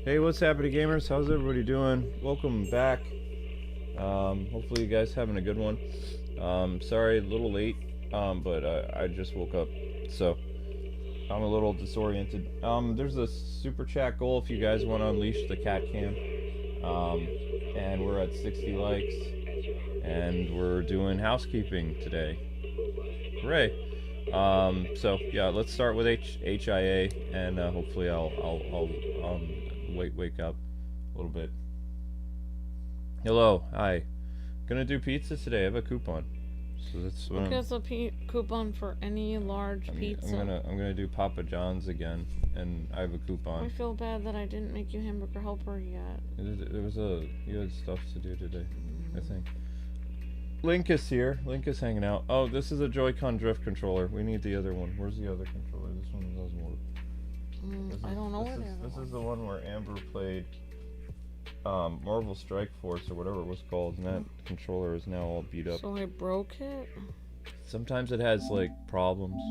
Hey, what's happening, gamers? How's everybody doing? Welcome back. Hopefully you guys having a good one. Sorry, a little late, but I just woke up, so I'm a little disoriented. There's a super chat goal if you guys want to unleash the cat cam. And we're at 60 likes, and we're doing housekeeping today. Hooray! So yeah, let's start with HIA, and hopefully I'll wake up a little bit. Hello, hi. Gonna do pizza today. I have a coupon, so that's what There's a coupon for any large pizza. I'm gonna do Papa John's again, and I have a coupon. I feel bad that I didn't make you hamburger helper yet. You had stuff to do today, I think. Link is here. Link is hanging out. Oh, this is a Joy-Con drift controller. We need the other one. Where's the other controller? This one doesn't work. I don't know where the other one. This is the one where Amber played Marvel Strike Force or whatever it was called, and that controller is now all beat up. So I broke it? Sometimes it has, like, problems.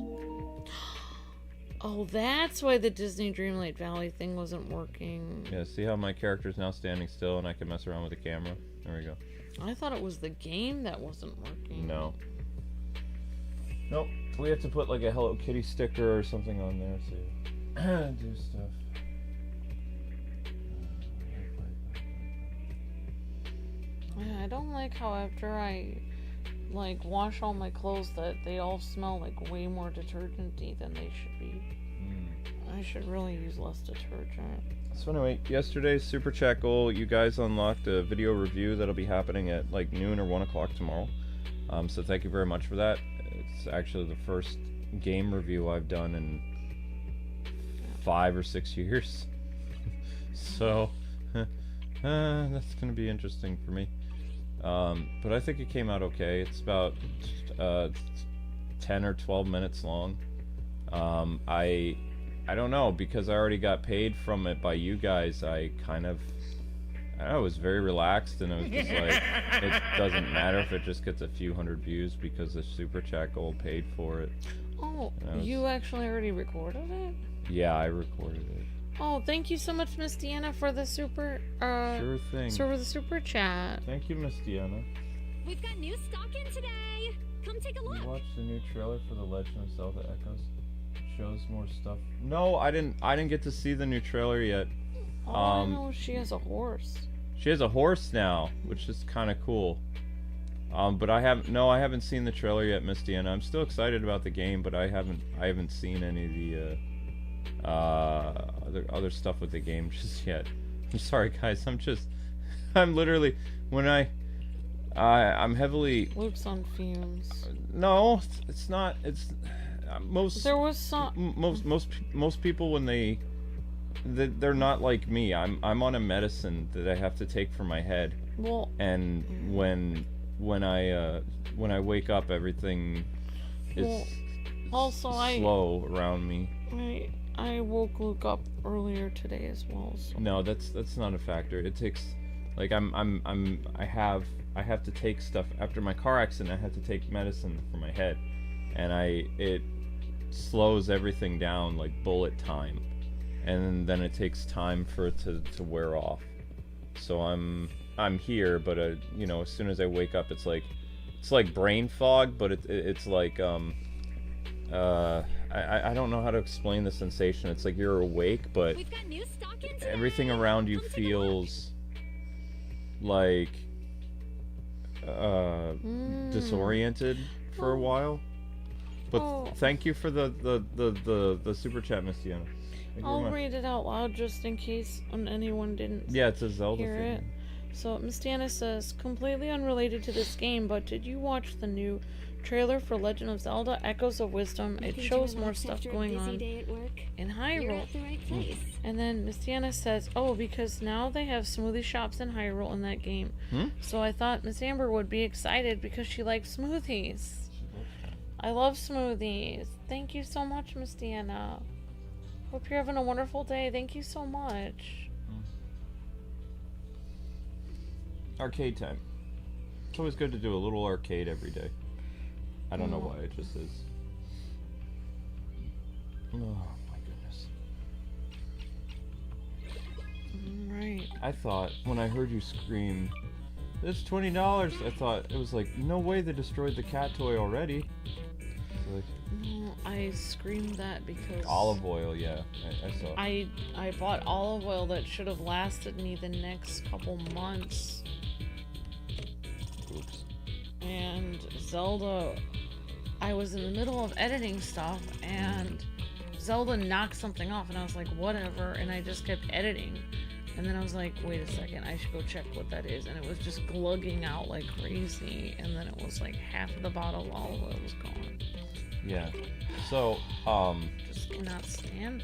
Oh, that's why the Disney Dreamlight Valley thing wasn't working. Yeah, see how my character's now standing still and I can mess around with the camera? There we go. I thought it was the game that wasn't working. No. Nope. We have to put, like, a Hello Kitty sticker or something on there so do stuff. I don't like how after I, like, wash all my clothes that they all smell, like, way more detergent-y than they should be. I should really use less detergent. So anyway, yesterday's Super Chat goal, you guys unlocked a video review that'll be happening at, like, noon or 1 o'clock tomorrow. So thank you very much for that. It's actually the first game review I've done in 5 or 6 years. So, that's going to be interesting for me. But I think it came out okay. It's about 10 or 12 minutes long. I don't know, because I already got paid from it by you guys. I was very relaxed, and it was just like, it doesn't matter if it just gets a few hundred views because the Super Chat goal paid for it. Oh, you actually already recorded it? Yeah, I recorded it. Oh, thank you so much, Miss Deanna, for the super, Sure thing. for the super chat. Thank you, Miss Deanna. We've got new stock in today. Come take a look. You watched the new trailer for The Legend of Zelda Echoes? It shows more stuff. No, I didn't get to see the new trailer yet. Oh, I know she has a horse. She has a horse now, which is kind of cool. But I haven't seen the trailer yet, Miss Deanna. I'm still excited about the game, but I haven't seen any of the other stuff with the game just yet. I'm sorry, guys. I'm literally, when I'm heavily. Luke's on fumes. No, it's not. It's most. There was some. Most people when they're not like me. I'm on a medicine that I have to take for my head. Well. And when I wake up, everything is slow around me. I woke Luke up earlier today as well. So. No, that's not a factor. It takes, like, I have to take stuff after my car accident. I had to take medicine for my head, and it slows everything down like bullet time, and then it takes time for it to wear off. So I'm here, but you know, as soon as I wake up, it's like brain fog, but it's like I don't know how to explain the sensation. It's like you're awake, but everything around you feels like disoriented for a while. But thank you for the super chat, Miss Deanna. I'll read it out loud just in case anyone didn't. Yeah, it's a Zelda hear thing. it. So Miss Deanna says, completely unrelated to this game, but did you watch the new trailer for Legend of Zelda Echoes of Wisdom? It shows more stuff going on in Hyrule. And then Miss Deanna says, oh, because now they have smoothie shops in Hyrule in that game. So I thought Miss Amber would be excited because she likes smoothies. I love smoothies. Thank you so much, Miss Deanna. Hope you're having a wonderful day. Thank you so much. Arcade time. It's always good to do a little arcade every day. I don't know why, it just is. Oh my goodness. Right. I thought when I heard you scream, "It's $20," I thought it was like, no way they destroyed the cat toy already. So like, No, I screamed that because olive oil, yeah, I saw. I bought olive oil that should have lasted me the next couple months. Oops. And Zelda, I was in the middle of editing stuff, and Zelda knocked something off, and I was like, whatever, and I just kept editing. And then I was like, wait a second, I should go check what that is. And it was just glugging out like crazy, and then it was like half of the bottle of olive oil was gone. Yeah. So, Just cannot stand.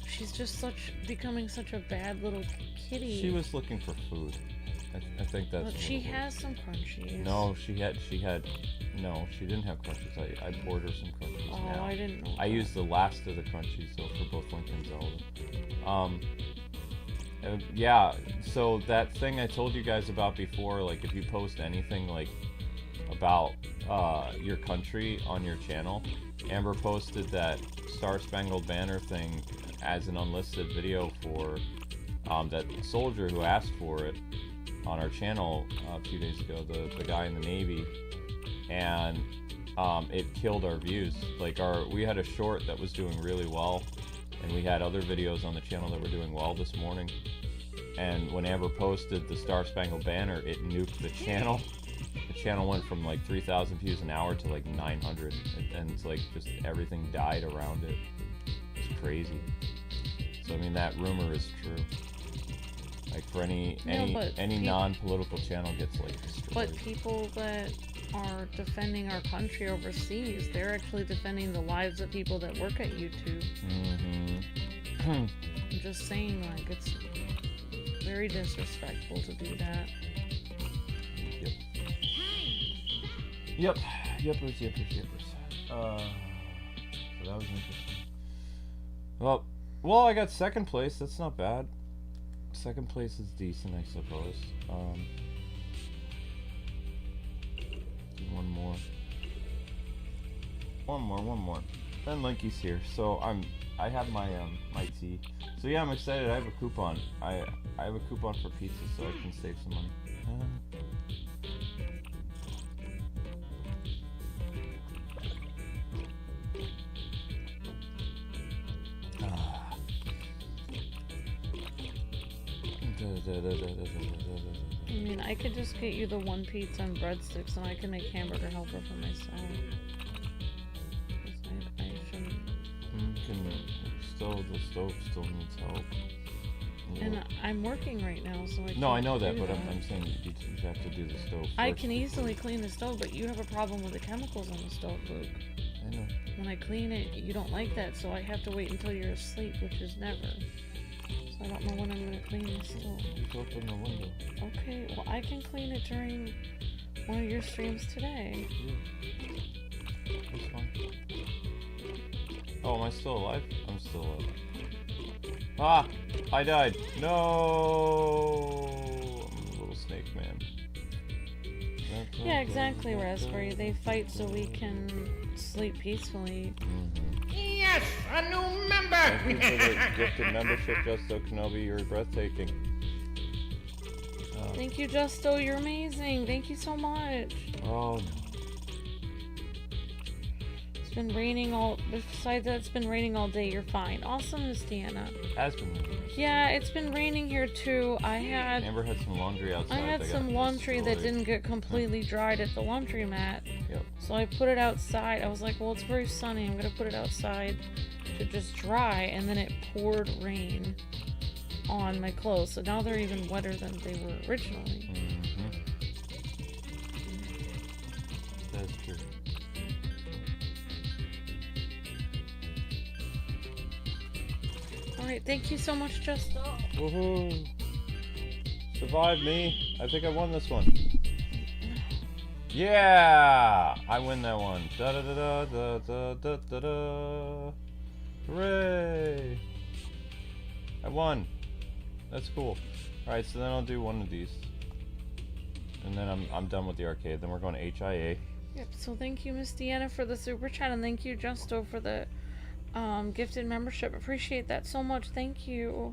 She's just becoming such a bad little kitty. she was looking for food. I think that's. But what she it was. has some crunchies. No, she didn't have crunchies. I poured her some crunchies. Oh, now. I didn't know. I used the last of the crunchies, so for both Link and Zelda. Yeah, so that thing I told you guys about before, like if you post anything like about your country on your channel, Amber posted that Star Spangled Banner thing as an unlisted video for that soldier who asked for it on our channel a few days ago, the guy in the Navy, and it killed our views. Like we had a short that was doing really well, and we had other videos on the channel that were doing well this morning, and when Amber posted the Star Spangled Banner, it nuked the channel. The channel went from like 3,000 views an hour to like 900, and it's like just everything died around it. It's crazy. So I mean, that rumor is true. Like for any non-political channel gets like destroyed. But people that are defending our country overseas, they're actually defending the lives of people that work at YouTube. Mm-hmm. I'm just saying, like, it's very disrespectful to do that. Yepers. So that was interesting. Well, I got second place. That's not bad. Second place is decent, I suppose. Do one more. Then Linky's here, so I have my tea. So yeah, I'm excited. I have a coupon. I have a coupon for pizza, so I can save some money. I mean, I could just get you the one pizza and breadsticks, and I can make hamburger helper for myself. I shouldn't. The stove still needs help. Yeah. And I'm working right now, so I can't. No, I know that, do but I'm saying you have to do the stove first. I can easily clean the stove, but you have a problem with the chemicals on the stove, Luke. I know. When I clean it, you don't like that, so I have to wait until you're asleep, which is never. So I don't know when I'm going to clean the stove. Just open the window. Okay, well, I can clean it during one of your streams today. Yeah. That's fine. Oh, am I still alive? I'm still alive. Ah! I died! No! I'm a little snake man. Yeah, exactly, Raspberry. They fight so we can sleep peacefully. Mm-hmm. Yes, a new member! Thank you for the gifted membership, Justo Kenobi. You're breathtaking. Thank you, Justo. You're amazing. Thank you so much. Oh, no. It's been raining besides that, it's been raining all day. You're fine. Awesome, Miss Deanna. Has been raining. Yeah, it's been raining here too. Amber had some laundry outside. I had some laundry that didn't get completely dried at the laundromat. Yep. So I put it outside. I was like, well, it's very sunny. I'm going to put it outside to just dry. And then it poured rain on my clothes. So now they're even wetter than they were originally. Mm-hmm. That's true. Alright, thank you so much, Justo. Woohoo! Survived me. I think I won this one. Yeah! I win that one. Da da da da da da da da da. Hooray! I won. That's cool. Alright, so then I'll do one of these. And then I'm done with the arcade. Then we're going to HIA. Yep, so thank you, Miss Deanna, for the super chat, and thank you, Justo, for the gifted membership. Appreciate that so much. Thank you.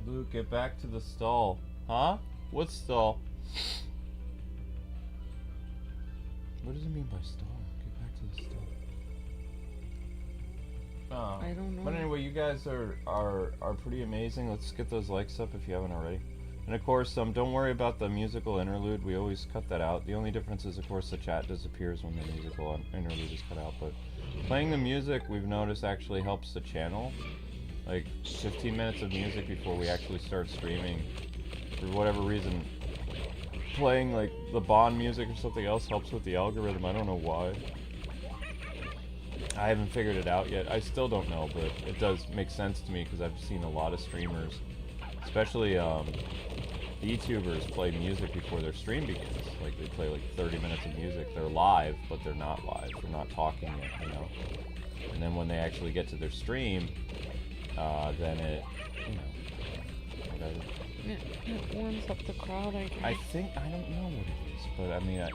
Luke, get back to the stall. Huh? What stall? What does it mean by stall? Get back to the stall. Oh. I don't know. But anyway, you guys are pretty amazing. Let's get those likes up if you haven't already. And of course, don't worry about the musical interlude. We always cut that out. The only difference is, of course, the chat disappears when the musical interlude is cut out. But playing the music, we've noticed, actually helps the channel. Like 15 minutes of music before we actually start streaming. For whatever reason, playing like the Bond music or something else helps with the algorithm. I don't know why. I haven't figured it out yet. I still don't know, but it does make sense to me because I've seen a lot of streamers, especially YouTubers, play music before their stream begins. Like they play like 30 minutes of music. They're live, but they're not live. They're not talking yet, you know. And then when they actually get to their stream, then it, you know, whatever. It warms up the crowd, I guess. I don't know what it is, but I mean,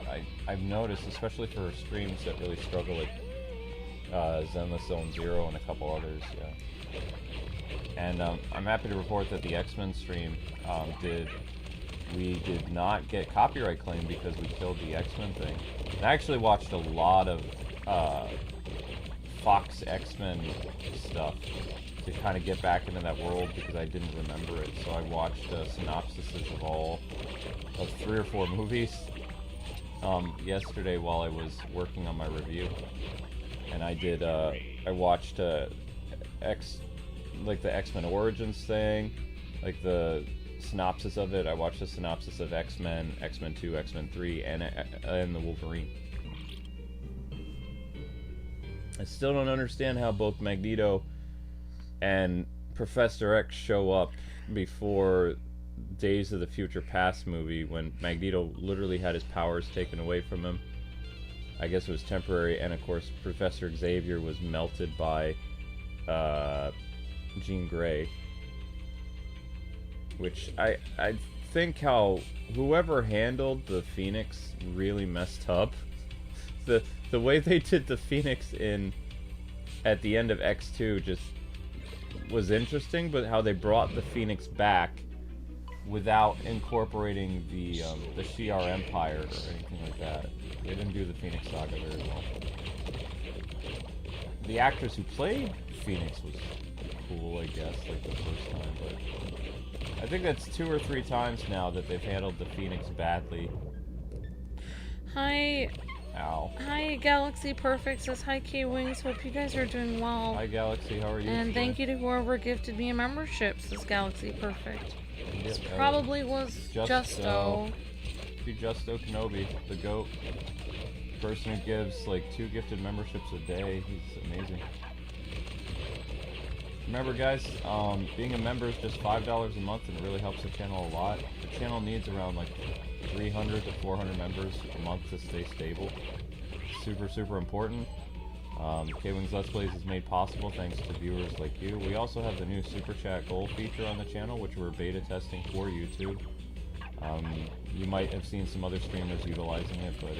I've noticed, especially for streams that really struggle, like Zenless Zone Zero and a couple others, yeah. And I'm happy to report that the X-Men stream we did not get copyright claim because we killed the X-Men thing. And I actually watched a lot of Fox X-Men stuff to kind of get back into that world because I didn't remember it. So I watched synopsises of 3 or 4 movies yesterday while I was working on my review. And I watched the X-Men Origins thing, like the synopsis of it. I watched the synopsis of X-Men, X-Men 2, X-Men 3, and the Wolverine. I still don't understand how both Magneto and Professor X show up before Days of the Future Past movie when Magneto literally had his powers taken away from him. I guess it was temporary, and of course Professor Xavier was melted by Jean Grey. Which I think how whoever handled the Phoenix really messed up. The way they did the Phoenix at the end of X2 just was interesting, but how they brought the Phoenix back without incorporating the Shi'ar Empire or anything like that. They didn't do the Phoenix Saga very well. The actress who played Phoenix was cool, I guess, like the first time, but I think that's 2 or 3 times now that they've handled the Phoenix badly. Hi. Ow. Hi, Galaxy Perfect says, hi, Kwings. Hope you guys are doing well. Hi, Galaxy. How are you? And today? thank you to whoever gifted me a membership, says Galaxy Perfect. This Yeah, probably was Justo. Be Justo Kenobi, the GOAT. Person who gives like 2 gifted memberships a day. He's amazing. Remember, guys, being a member is just $5 a month, and it really helps the channel a lot. The channel needs around like 300 to 400 members a month to stay stable. Super, super important. KwingsLetsPlays is made possible thanks to viewers like you. We also have the new Super Chat Gold feature on the channel, which we're beta testing for YouTube. You might have seen some other streamers utilizing it, but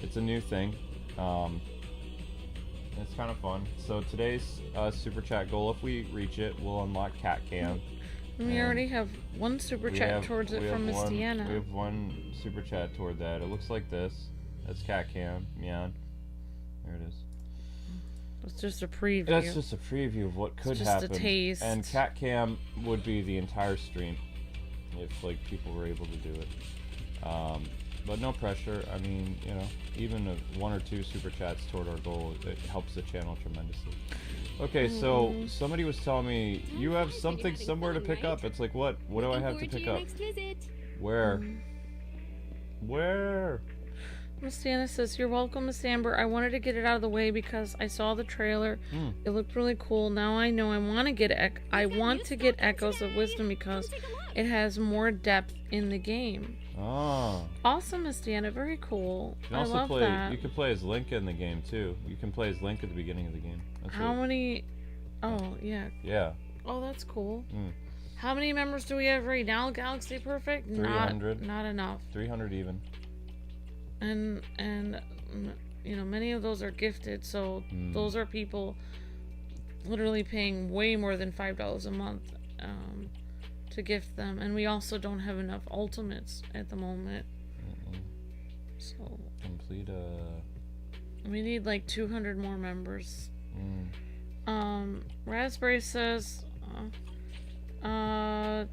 it's a new thing. It's kind of fun. So today's Super Chat goal, if we reach it, we'll unlock Cat Cam. We already have one Super Chat towards it from Miss Deanna. We have one Super Chat toward that. It looks like this. That's Cat Cam. Yeah. There it is. It's just a preview. That's just a preview of what could happen. Just a taste. And Cat Cam would be the entire stream if like people were able to do it. But no pressure. I mean, you know, even 1 or 2 Super Chats toward our goal, it helps the channel tremendously. Okay, so somebody was telling me you have something somewhere to pick up. It's like, what? What do I have to pick up? Where? Where? Miss Deanna says, you're welcome, Miss Amber. I wanted to get it out of the way because I saw the trailer. It looked really cool. Now I know I want to get Echoes of Wisdom because it has more depth in the game. Oh. Awesome, Miss Deanna. Very cool. You I can love that. You can play as Link in the game too. You can play as Link at the beginning of the game. How many? Oh, yeah. Yeah. Oh, that's cool. How many members do we have right now, Galaxy Perfect? 300. Not enough. 300 even. And you know, many of those are gifted, so those are people literally paying way more than $5 a month. to gift them, and we also don't have enough ultimates at the moment. So complete we need like 200 more members. Raspberry says, I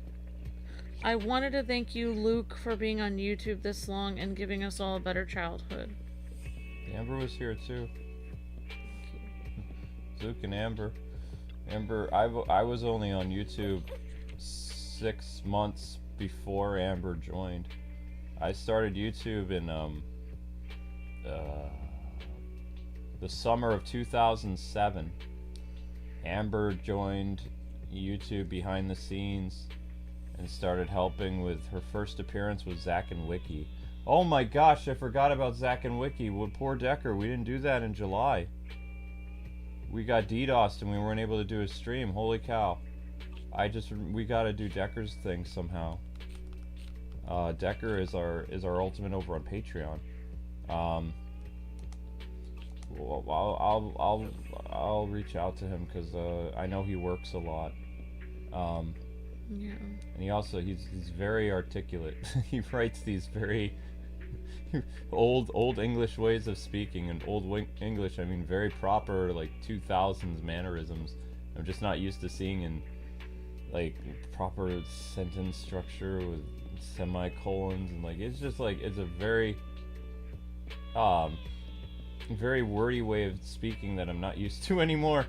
wanted to thank you, Luke, for being on YouTube this long and giving us all a better childhood. Amber was here too. Luke and Amber. Amber, I was only on YouTube 6 months before Amber joined. I started YouTube in the summer of 2007. Amber joined YouTube behind the scenes and started helping with her first appearance with Zach and Wiki. Oh my gosh, I forgot about Zach and Wiki. Well, poor Decker, we didn't do that in July. We got DDoSed and we weren't able to do a stream. Holy cow. We gotta do Decker's thing somehow. Decker is our ultimate over on Patreon. I'll reach out to him because I know he works a lot. Yeah. And he's very articulate. He writes these very old English ways of speaking, and old English, I mean very proper like 2000s mannerisms. I'm just not used to seeing in like proper sentence structure with semicolons, and like it's just like it's a very very wordy way of speaking that I'm not used to anymore.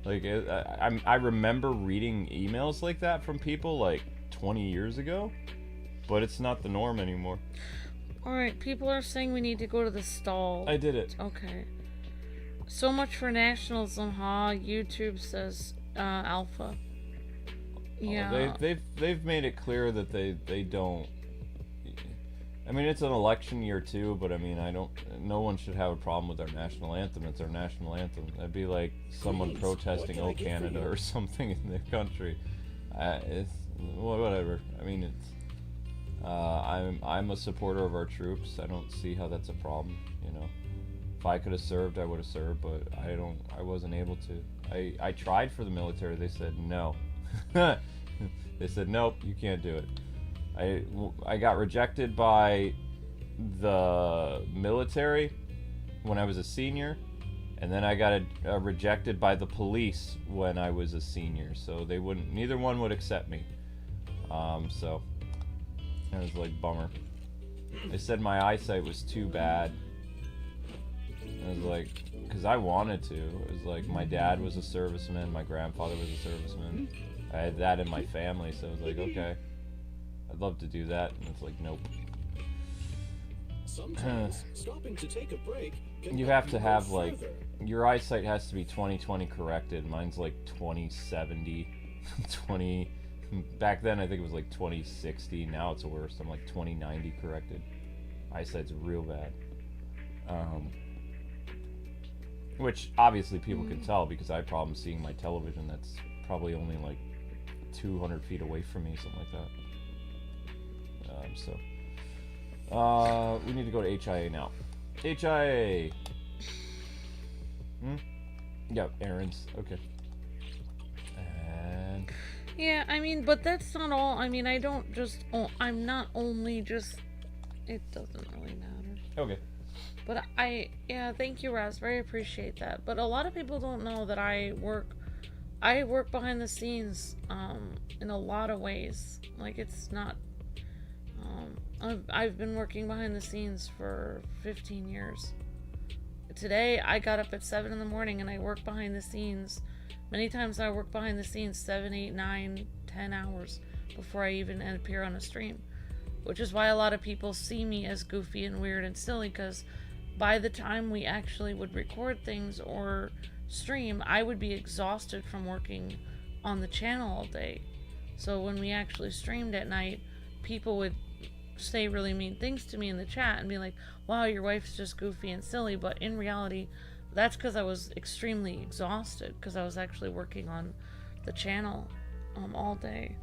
Like I remember reading emails like that from people like 20 years ago, but it's not the norm anymore. Alright, people are saying we need to go to the stall. I did it. Okay. So much for nationalism, huh? YouTube says Alpha. Yeah. They've made it clear that they don't. I mean, it's an election year too, but I mean, no one should have a problem with our national anthem. It's our national anthem. That'd be like someone protesting "Oh Canada" or something in their country. It's whatever. I mean, it's. I'm a supporter of our troops. I don't see how that's a problem. You know, if I could have served, I would have served, but I wasn't able to. I tried for the military. They said no. They said nope, you can't do it. I got rejected by the military when I was a senior, and then I got rejected by the police when I was a senior. So neither one would accept me. So it was like bummer. They said my eyesight was too bad. I was like, because I wanted to. It was like my dad was a serviceman, my grandfather was a serviceman. I had that in my family, so I was like, okay, I'd love to do that, and it's like, nope. Sometimes stopping to take a break can you have to have like your eyesight has to be 20/20 corrected. Mine's like 20/70, 20. Back then I think it was like 20/60. Now it's worse. I'm like 20/90 corrected. Eyesight's real bad. Which obviously people can tell because I have problems seeing my television that's probably only like 200 feet away from me, something like that. We need to go to HIA now. HIA. Yep, errands. Okay. And yeah, I mean, but that's not all. I mean, I'm not only just. It doesn't really matter. okay. But yeah, thank you, Raspberry. I appreciate that. But a lot of people don't know that I work behind the scenes, in a lot of ways. Like, it's not, I've been working behind the scenes for 15 years. Today, I got up at 7 in the morning and I work behind the scenes. Many times I work behind the scenes 7, 8, 9, 10 hours before I even appear on a stream. Which is why a lot of people see me as goofy and weird and silly, because by the time we actually would record things or stream, I would be exhausted from working on the channel all day. So when we actually streamed at night, people would say really mean things to me in the chat and be like, wow, your wife's just goofy and silly. But in reality, that's because I was extremely exhausted, because I was actually working on the channel all day.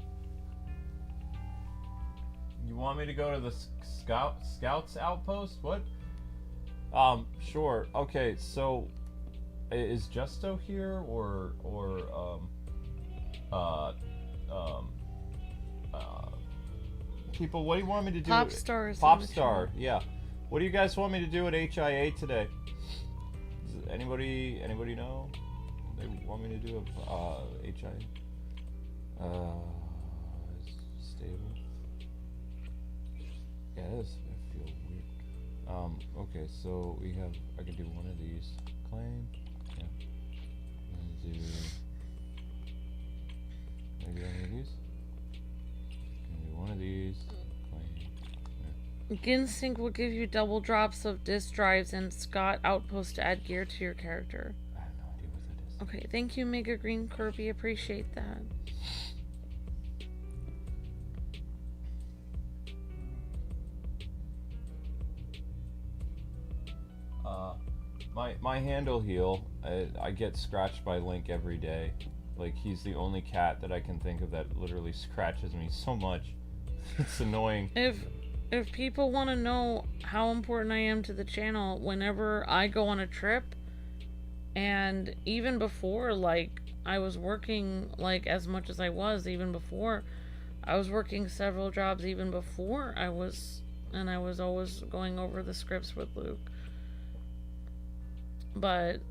You want me to go to the Scouts Outpost? What? Sure. Okay, so is Justo here, or people, what do you want me to do? Pop stars. Popstar, yeah. What do you guys want me to do at HIA today? Does anybody know? They want me to do a HIA. Stable. Yeah, this I feel weird. Okay, so we have. I can do one of these. Claim. Yeah. And do maybe any of these. Can do one of these. Claim. Ginsync will give you double drops of disk drives and Scott Outpost to add gear to your character. I have no idea what that is. Okay, thank you, Mega Green Kirby. Appreciate that. My handle heel, I get scratched by Link every day. Like, he's the only cat that I can think of that literally scratches me so much. It's annoying. If people want to know how important I am to the channel, whenever I go on a trip, and even before, like, I was working, like, as much as I was, even before, I was working several jobs even before I was always going over the scripts with Luke. But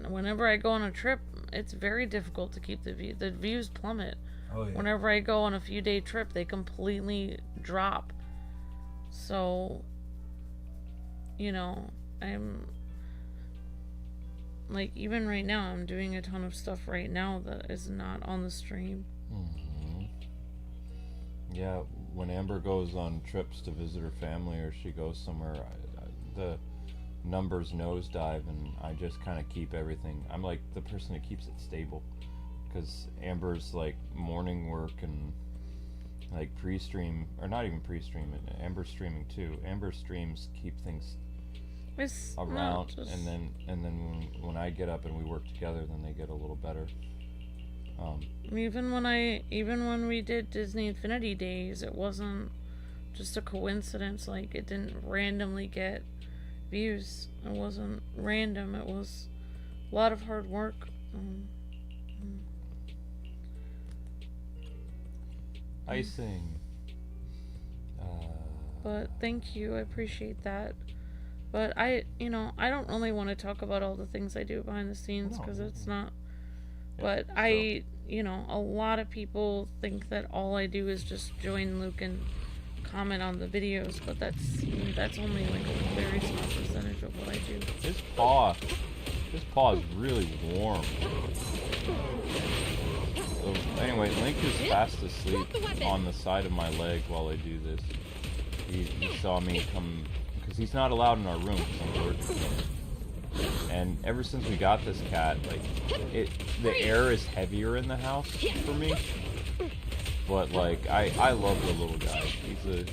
whenever I go on a trip, it's very difficult to keep the views plummet. Oh, yeah. Whenever I go on a few day trip, they completely drop. So, you know, I'm like, even right now, I'm doing a ton of stuff right now that is not on the stream. Mm-hmm. Yeah, when Amber goes on trips to visit her family or she goes somewhere, the numbers nosedive, and I just kind of keep everything. I'm like the person that keeps it stable, because Amber's like morning work and like pre-stream, or not even pre-stream, Amber's streaming too. Amber streams keep things around, and then when I get up and we work together, then they get a little better. Even when we did Disney Infinity Days, it wasn't just a coincidence. Like, it didn't randomly get views. It wasn't random. It was a lot of hard work. Icing. But thank you. I appreciate that. But I don't really want to talk about all the things I do behind the scenes, because it's not. But a lot of people think that all I do is just join Luke and comment on the videos, but that's only like a very small percentage of what I do. This paw is really warm. So anyway, Link is fast asleep on the side of my leg while I do this. He saw me come, because he's not allowed in our room because I'm working. And ever since we got this cat, like, the air is heavier in the house for me. But like, I love the little guy. He's a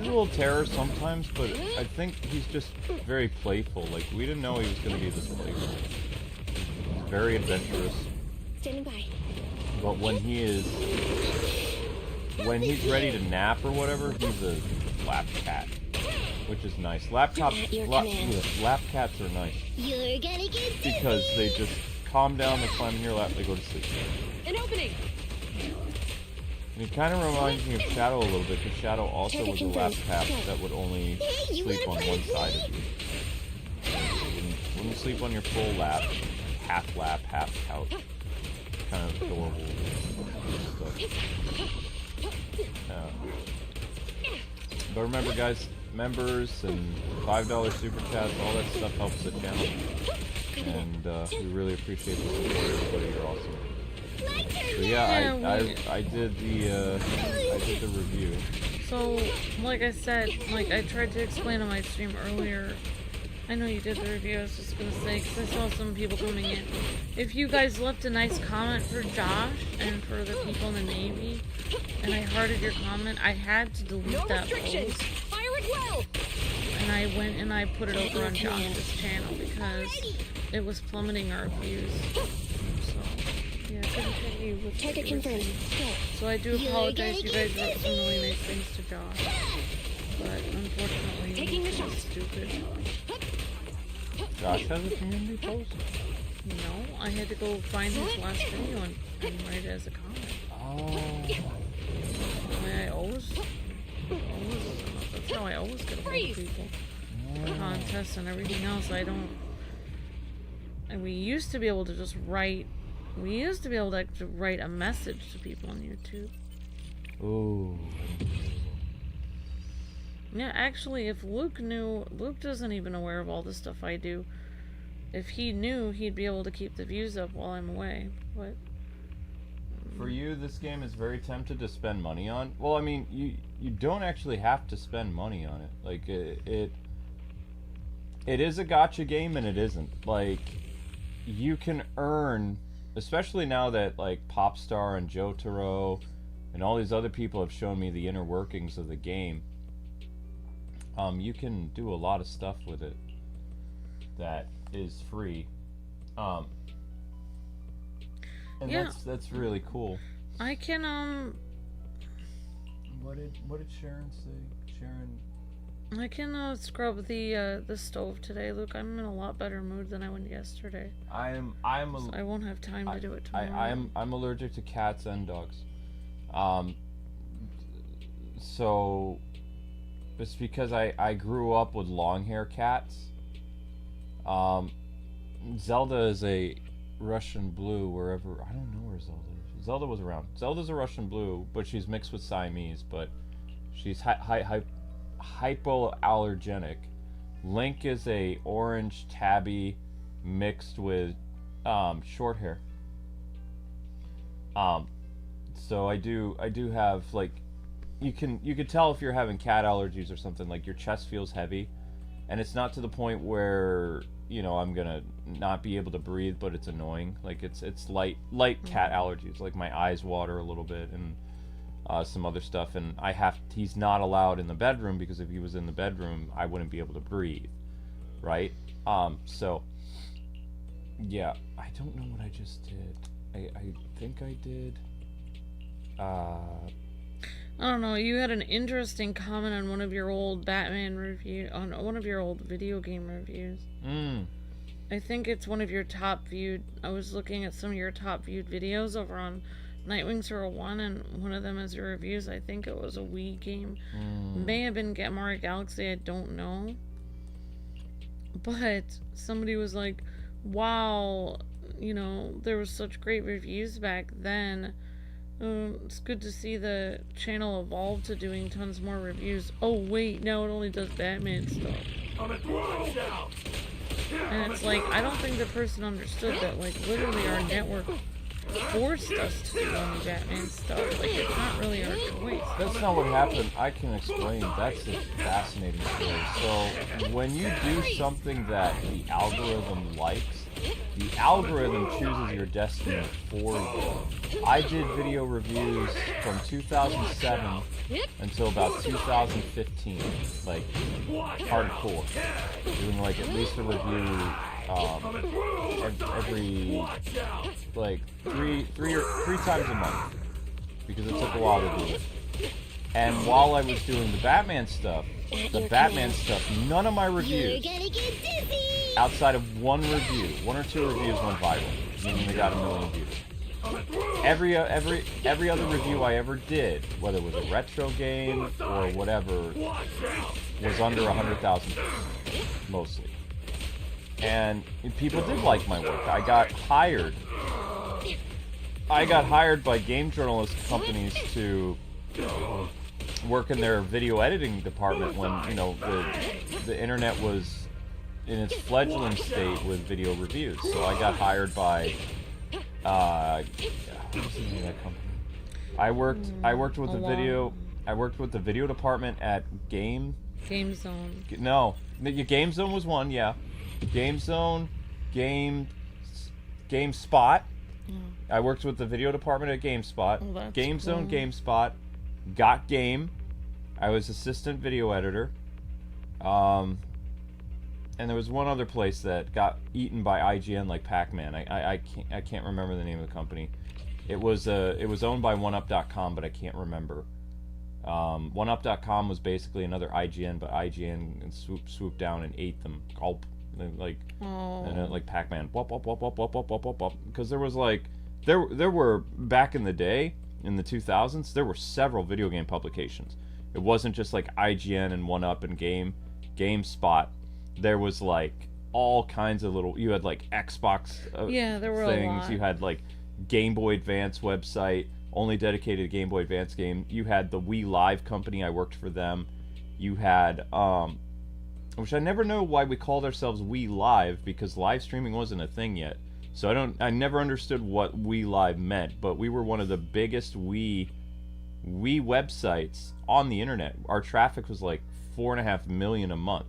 little terror sometimes, but I think he's just very playful. Like, we didn't know he was gonna be this playful. He's very adventurous. Standing by. But when he's ready to nap or whatever, he's a lap cat, which is nice. Lap cats are nice. You're gonna get because they just calm down, they climb in your lap, they go to sleep. an opening. And it kind of reminds me of Shadow a little bit, because Shadow also was a lap cat that would only sleep on one side of you. Wouldn't sleep on your full lap, half couch. Kind of adorable stuff. But remember, guys, members and $5 super chats, all that stuff helps the channel. And we really appreciate the support, everybody. You're awesome. So yeah, I did the review. So, like I said, like I tried to explain on my stream earlier, I know you did the review, I was just gonna say, because I saw some people coming in. If you guys left a nice comment for Josh and for the people in the Navy, and I hearted your comment, I had to delete that post. Fire it well. And I went and I put it over on Josh's channel because it was plummeting our views. So, yeah, I couldn't tell you what Target confirmed. So I do apologize, you guys wrote some really nice things to Josh. But unfortunately, Taking the shot. Stupid. Josh has a community post? No, I had to go find his last video and write it as a comment. I always that's how I always get a hold of people. Contests and everything else. I don't. And we used to be able to just write. We used to be able to actually write a message to people on YouTube. Ooh. Yeah, actually, if Luke knew, Luke isn't even aware of all the stuff I do. If he knew, he'd be able to keep the views up while I'm away. But for you, this game is very tempted to spend money on. Well, I mean, you don't actually have to spend money on it. Like it is a gacha game, and it isn't. Like you can earn, especially now that like Popstar and Jotaro and all these other people have shown me the inner workings of the game. You can do a lot of stuff with it that is free. And yeah. that's really cool. I can What did Sharon say? Sharon, I can scrub the stove today, Luke. I'm in a lot better mood than I went yesterday. I'm So I won't have time to do it tomorrow. I'm allergic to cats and dogs. So it's because I grew up with long hair cats. Zelda is a Russian blue wherever, I don't know where Zelda is. Zelda was around. Zelda's a Russian blue, but she's mixed with Siamese, but she's hypoallergenic. Link is a orange tabby mixed with short hair. So I do have like you can tell if you're having cat allergies or something. Like your chest feels heavy, and it's not to the point where I'm gonna not be able to breathe, but it's annoying. Like it's light cat allergies. Like my eyes water a little bit and some other stuff, and he's not allowed in the bedroom because if he was in the bedroom, I wouldn't be able to breathe, right? So yeah, I don't know what I just did. I think I did. I don't know. You had an interesting comment on one of your old Batman review, on one of your old video game reviews. I think it's one of your top viewed. I was looking at some of your top viewed videos over on Nightwings 01, and one of them is your reviews. I think it was a Wii game. May have been Get Mario Galaxy. I don't know. But somebody was like, "Wow, there was such great reviews back then. It's good to see the channel evolve to doing tons more reviews. Oh wait, now it only does Batman stuff." And it's like, I don't think the person understood that, like, literally our network forced us to do only Batman stuff. Like, it's not really our choice. That's not what happened. I can explain. That's a fascinating story. So when you do something that the algorithm likes, the algorithm chooses your destiny for you. I did video reviews from 2007 until about 2015, like hardcore, doing like at least a review every like three times a month because it took a while to do it. And while I was doing the Batman stuff, none of my reviews, outside of one or two reviews went viral, meaning they got 1 million views. Every other review I ever did, whether it was a retro game or whatever, was under 100,000 views, mostly. And people did like my work. I got hired by game journalist companies to work in their video editing department when the internet was in its fledgling state with video reviews. So I got hired by what was the name of that company? I worked with the video department at Game Zone. No, Game Zone was one, yeah. Game Zone, GameSpot. I worked with the video department at GameSpot. Game Zone, GameSpot, Got Game. I was assistant video editor. And there was one other place that got eaten by IGN like Pac-Man. I can't remember the name of the company. It was owned by OneUp.com, but I can't remember. OneUp.com was basically another IGN, but IGN swooped down and ate them. Gulp. Like Pac-Man. Wop wop wop wop wop wop wop wop. Because there was like there were back in the day in the 2000s, there were several video game publications. It wasn't just like IGN and 1UP and GameSpot. There was like all kinds of little. You had like Xbox there were things. a lot. You had like Game Boy Advance website, only dedicated to Game Boy Advance game. You had the Wii Live company. I worked for them. You had which I never know why we called ourselves Wii Live, because live streaming wasn't a thing yet. So I never understood what Wii Live meant, but we were one of the biggest Wii websites on the internet. Our traffic was like 4.5 million a month.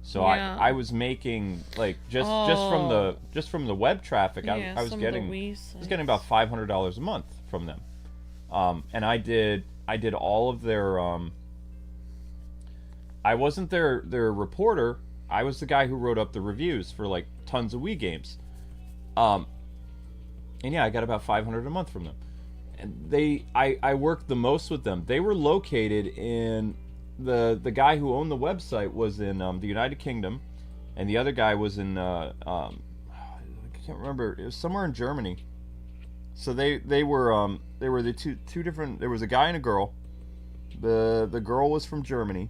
So I was making like just from the web traffic, I was getting about $500 a month from them. And I did all of their I wasn't their reporter. I was the guy who wrote up the reviews for like tons of Wii games. And yeah, I got about 500 a month from them. And I worked the most with them. They were located in the guy who owned the website was in the United Kingdom, and the other guy was in I can't remember. It was somewhere in Germany. So they were the two different. There was a guy and a girl. The girl was from Germany,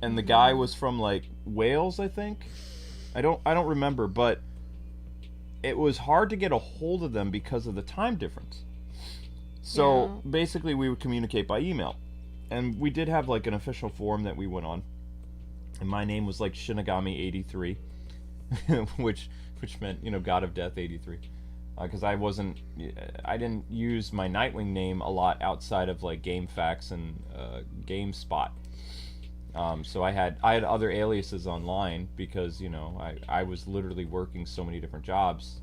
and the guy was from like Wales, I think. I don't remember, but it was hard to get a hold of them because of the time difference. So basically we would communicate by email. And we did have like an official forum that we went on. And my name was like Shinigami83, which meant, you know, God of Death 83. Because I didn't use my Nightwing name a lot outside of like GameFAQs and GameSpot. So I had other aliases online because, you know, I was literally working so many different jobs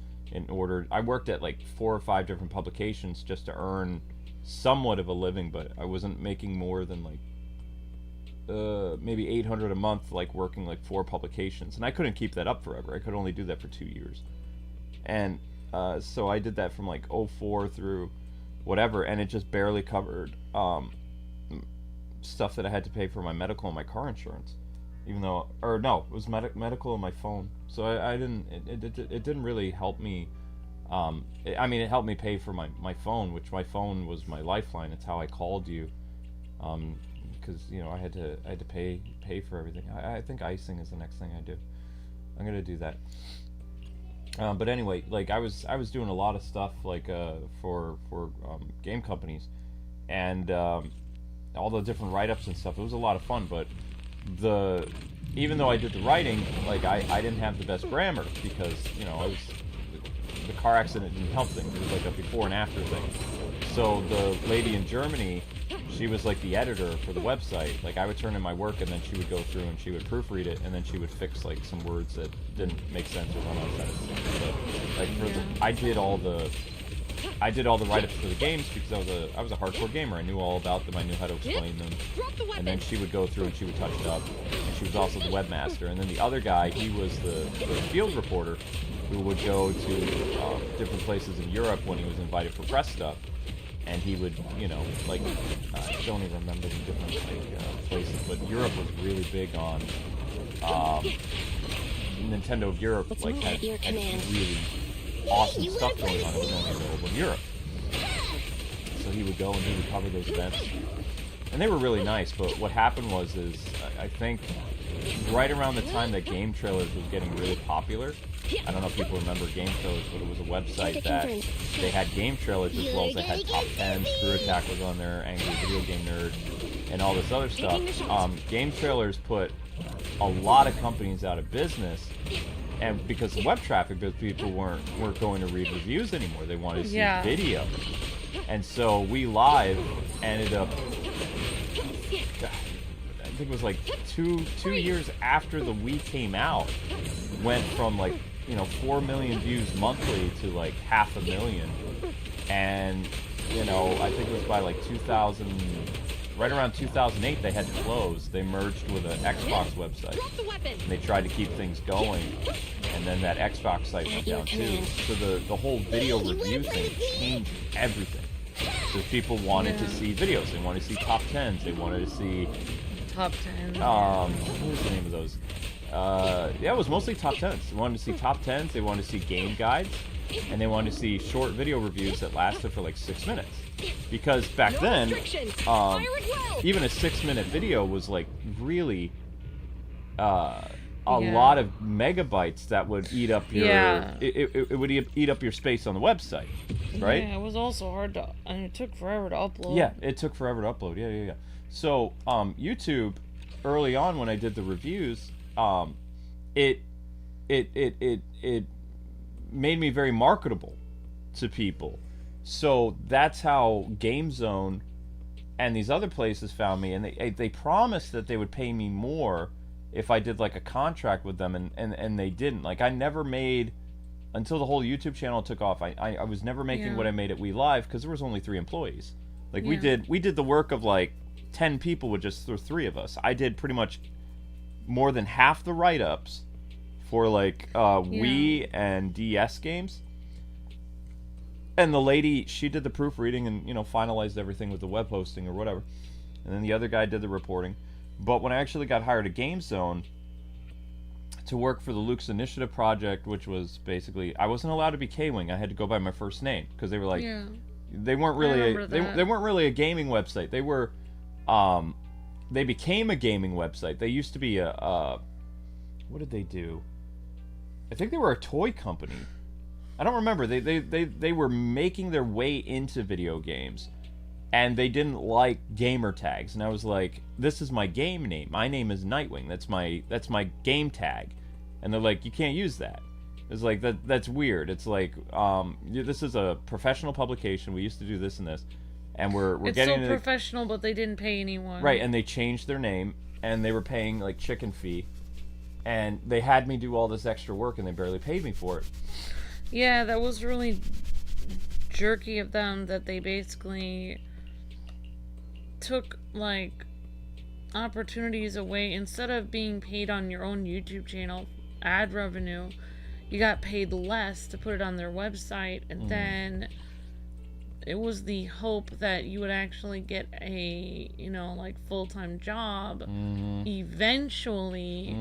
I worked at like 4 or 5 different publications just to earn somewhat of a living, but I wasn't making more than like maybe $800 a month, like working like 4 publications, and I couldn't keep that up forever. I could only do that for 2 years, and so I did that from like 04 through whatever, and it just barely covered stuff that I had to pay for my medical and my car insurance, even though, or no, it was medical and my phone. So I didn't. It didn't really help me. I mean, it helped me pay for my phone, which my phone was my lifeline. It's how I called you, because you know I had to pay for everything. I think icing is the next thing I do. I'm gonna do that. But anyway, like I was doing a lot of stuff like for game companies, and all the different write-ups and stuff. It was a lot of fun, but even though I did the writing, like I didn't have the best grammar because, you know, the car accident didn't help things. It was like a before and after thing. So the lady in Germany, she was like the editor for the website. Like I would turn in my work and then she would go through and she would proofread it and then she would fix like some words that didn't make sense or run out of sense. So like I did all the write-ups for the games because I was a hardcore gamer. I knew all about them. I knew how to explain them. And then she would go through and she would touch it up. And she was also the webmaster. And then the other guy, he was the field reporter who would go to different places in Europe when he was invited for press stuff. And he would, you know, like, I don't even remember the different places, but Europe was really big on Nintendo of Europe, like had really awesome stuff going on. It was only available in Europe. So he would go and he would cover those events. And they were really nice, but what happened was I think right around the time that Game Trailers was getting really popular, I don't know if people remember Game Trailers, but it was a website that they had game trailers as well as they had top 10, Screw Attack was on there, Angry Video Game Nerd, and all this other stuff. Game Trailers put a lot of companies out of business, and because of web traffic, because people weren't going to read reviews anymore. They wanted to see video. And so We Live ended up, I think it was like two years after the Wii came out, went from like, you know, 4 million views monthly to like 500,000. And, you know, I think it was by like 2000, right around 2008, they had to close. They merged with an Xbox website. And they tried to keep things going. And then that Xbox site went down too. So the whole video review thing changed everything. So people wanted to see videos. They wanted to see top 10s. They wanted to see top 10. What was the name of those? Yeah, it was mostly top 10s. They wanted to see top 10s, they wanted to see game guides, and they wanted to see short video reviews that lasted for like 6 minutes. Because back then, even a 6-minute video was like really a lot of megabytes that would eat up your it would eat up your space on the website, right? Yeah, it was also hard to, and it took forever to upload. Yeah, it took forever to upload. Yeah. So YouTube, early on when I did the reviews, it made me very marketable to people. So that's how GameZone and these other places found me, and they promised that they would pay me more if I did like a contract with them, and they didn't. Like, I never made, until the whole YouTube channel took off, I was never making what I made at We Live, because there was only 3 employees. Like, we did the work of like 10 people with just the 3 of us. I did pretty much more than half the write-ups for like Wii and DS games. And the lady, she did the proofreading and, you know, finalized everything with the web hosting or whatever. And then the other guy did the reporting. But when I actually got hired at GameZone to work for the Luke's Initiative project, which was basically, I wasn't allowed to be Kwing. I had to go by my first name, because they were like, they weren't really they weren't really a gaming website. They were they became a gaming website. They used to be a what did they do? I think they were a toy company. I don't remember. They were making their way into video games, and they didn't like gamer tags. And I was like, this is my game name. My name is Nightwing. That's my game tag. And they're like, you can't use that. It's like, that's weird. It's like, this is a professional publication. We used to do this and this, and we're it's getting so professional, but they didn't pay anyone. Right, and they changed their name, and they were paying like chicken fee, and they had me do all this extra work, and they barely paid me for it. Yeah, that was really jerky of them, that they basically took like opportunities away. Instead of being paid on your own YouTube channel ad revenue, you got paid less to put it on their website, and then it was the hope that you would actually get a, you know, like full-time job eventually.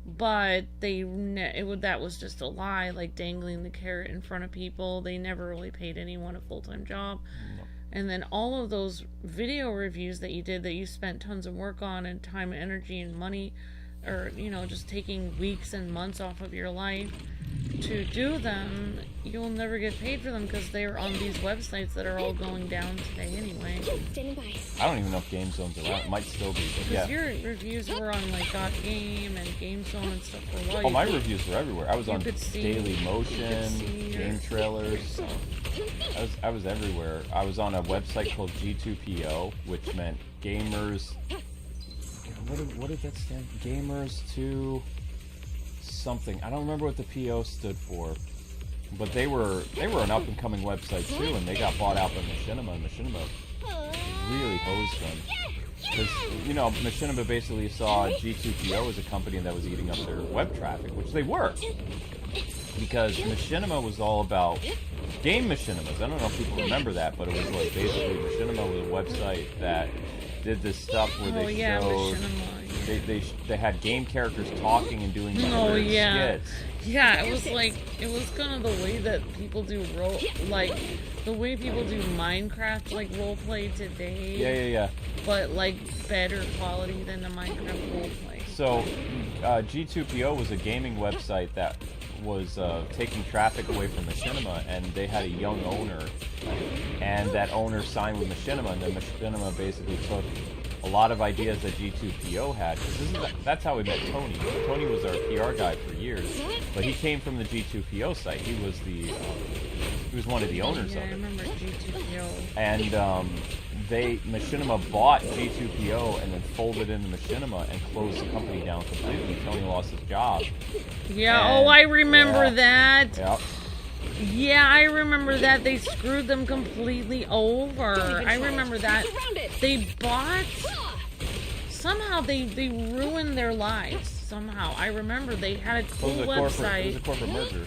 But that was just a lie, like dangling the carrot in front of people. They never really paid anyone a full-time job. And then all of those video reviews that you did, that you spent tons of work on, and time and energy and money, or, you know, just taking weeks and months off of your life to do them, you'll never get paid for them, because they're on these websites that are all going down today anyway. I don't even know if GameZone's around. It might still be, but yeah. Because your reviews were on like .game and GameZone and stuff for a while. Oh, my reviews were everywhere. I was on Daily Motion, Game Trailers. I was everywhere. I was on a website called G2PO, which meant gamers. What did that stand for? Gamers to something. I don't remember what the PO stood for, but they were an up and coming website too, and they got bought out by Machinima, and Machinima really hosed them. Because, you know, Machinima basically saw G2PO as a company that was eating up their web traffic, which they were. Because Machinima was all about game Machinimas. I don't know if people remember that, but it was like basically Machinima was a website that did this stuff where they showed they had game characters talking and doing skits. Yeah, it was like, it was kind of the way that people do the way people do Minecraft, like roleplay today. Yeah. But like better quality than the Minecraft roleplay. So, G2PO was a gaming website that was taking traffic away from Machinima, and they had a young owner, and that owner signed with Machinima, and then Machinima basically took a lot of ideas that G2PO had, because that's how we met Tony. Tony was our PR guy for years, but he came from the G2PO site. He was one of the owners of it. I remember G2PO. And Machinima bought G2PO and then folded into Machinima and closed the company down completely. Tony lost his job. Yeah, I remember that. Yeah. Yeah, I remember that. They screwed them completely over. I remember that. They bought... Somehow they ruined their lives. Somehow. I remember they had a cool website. It was a corporate merger.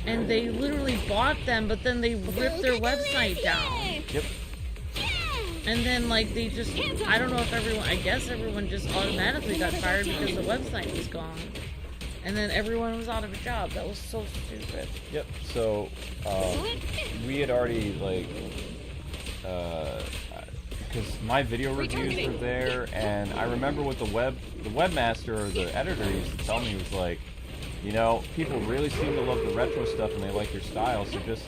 And they literally bought them, but then they ripped their website down. Yep. And then, like, they just... I don't know if I guess everyone just automatically got fired because the website was gone. and then everyone was out of a job. That was so stupid. Yep. So we had already like because my video reviews were there, and I remember what the webmaster or the editor used to tell me was like, you know, people really seem to love the retro stuff and they like your style, so just,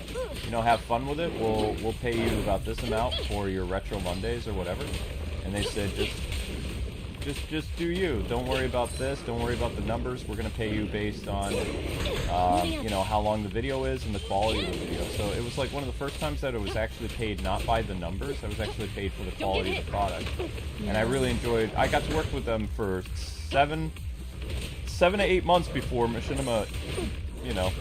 you know, have fun with it. We'll pay you about this amount for your retro Mondays or whatever. And they said just do you. Don't worry about this. Don't worry about the numbers. We're gonna pay you based on you know, how long the video is and the quality of the video. So it was like one of the first times that it was actually paid not by the numbers. I was actually paid for the quality of the product. And I really enjoyed. I got to work with them for 7 to 8 months before Machinima, you know,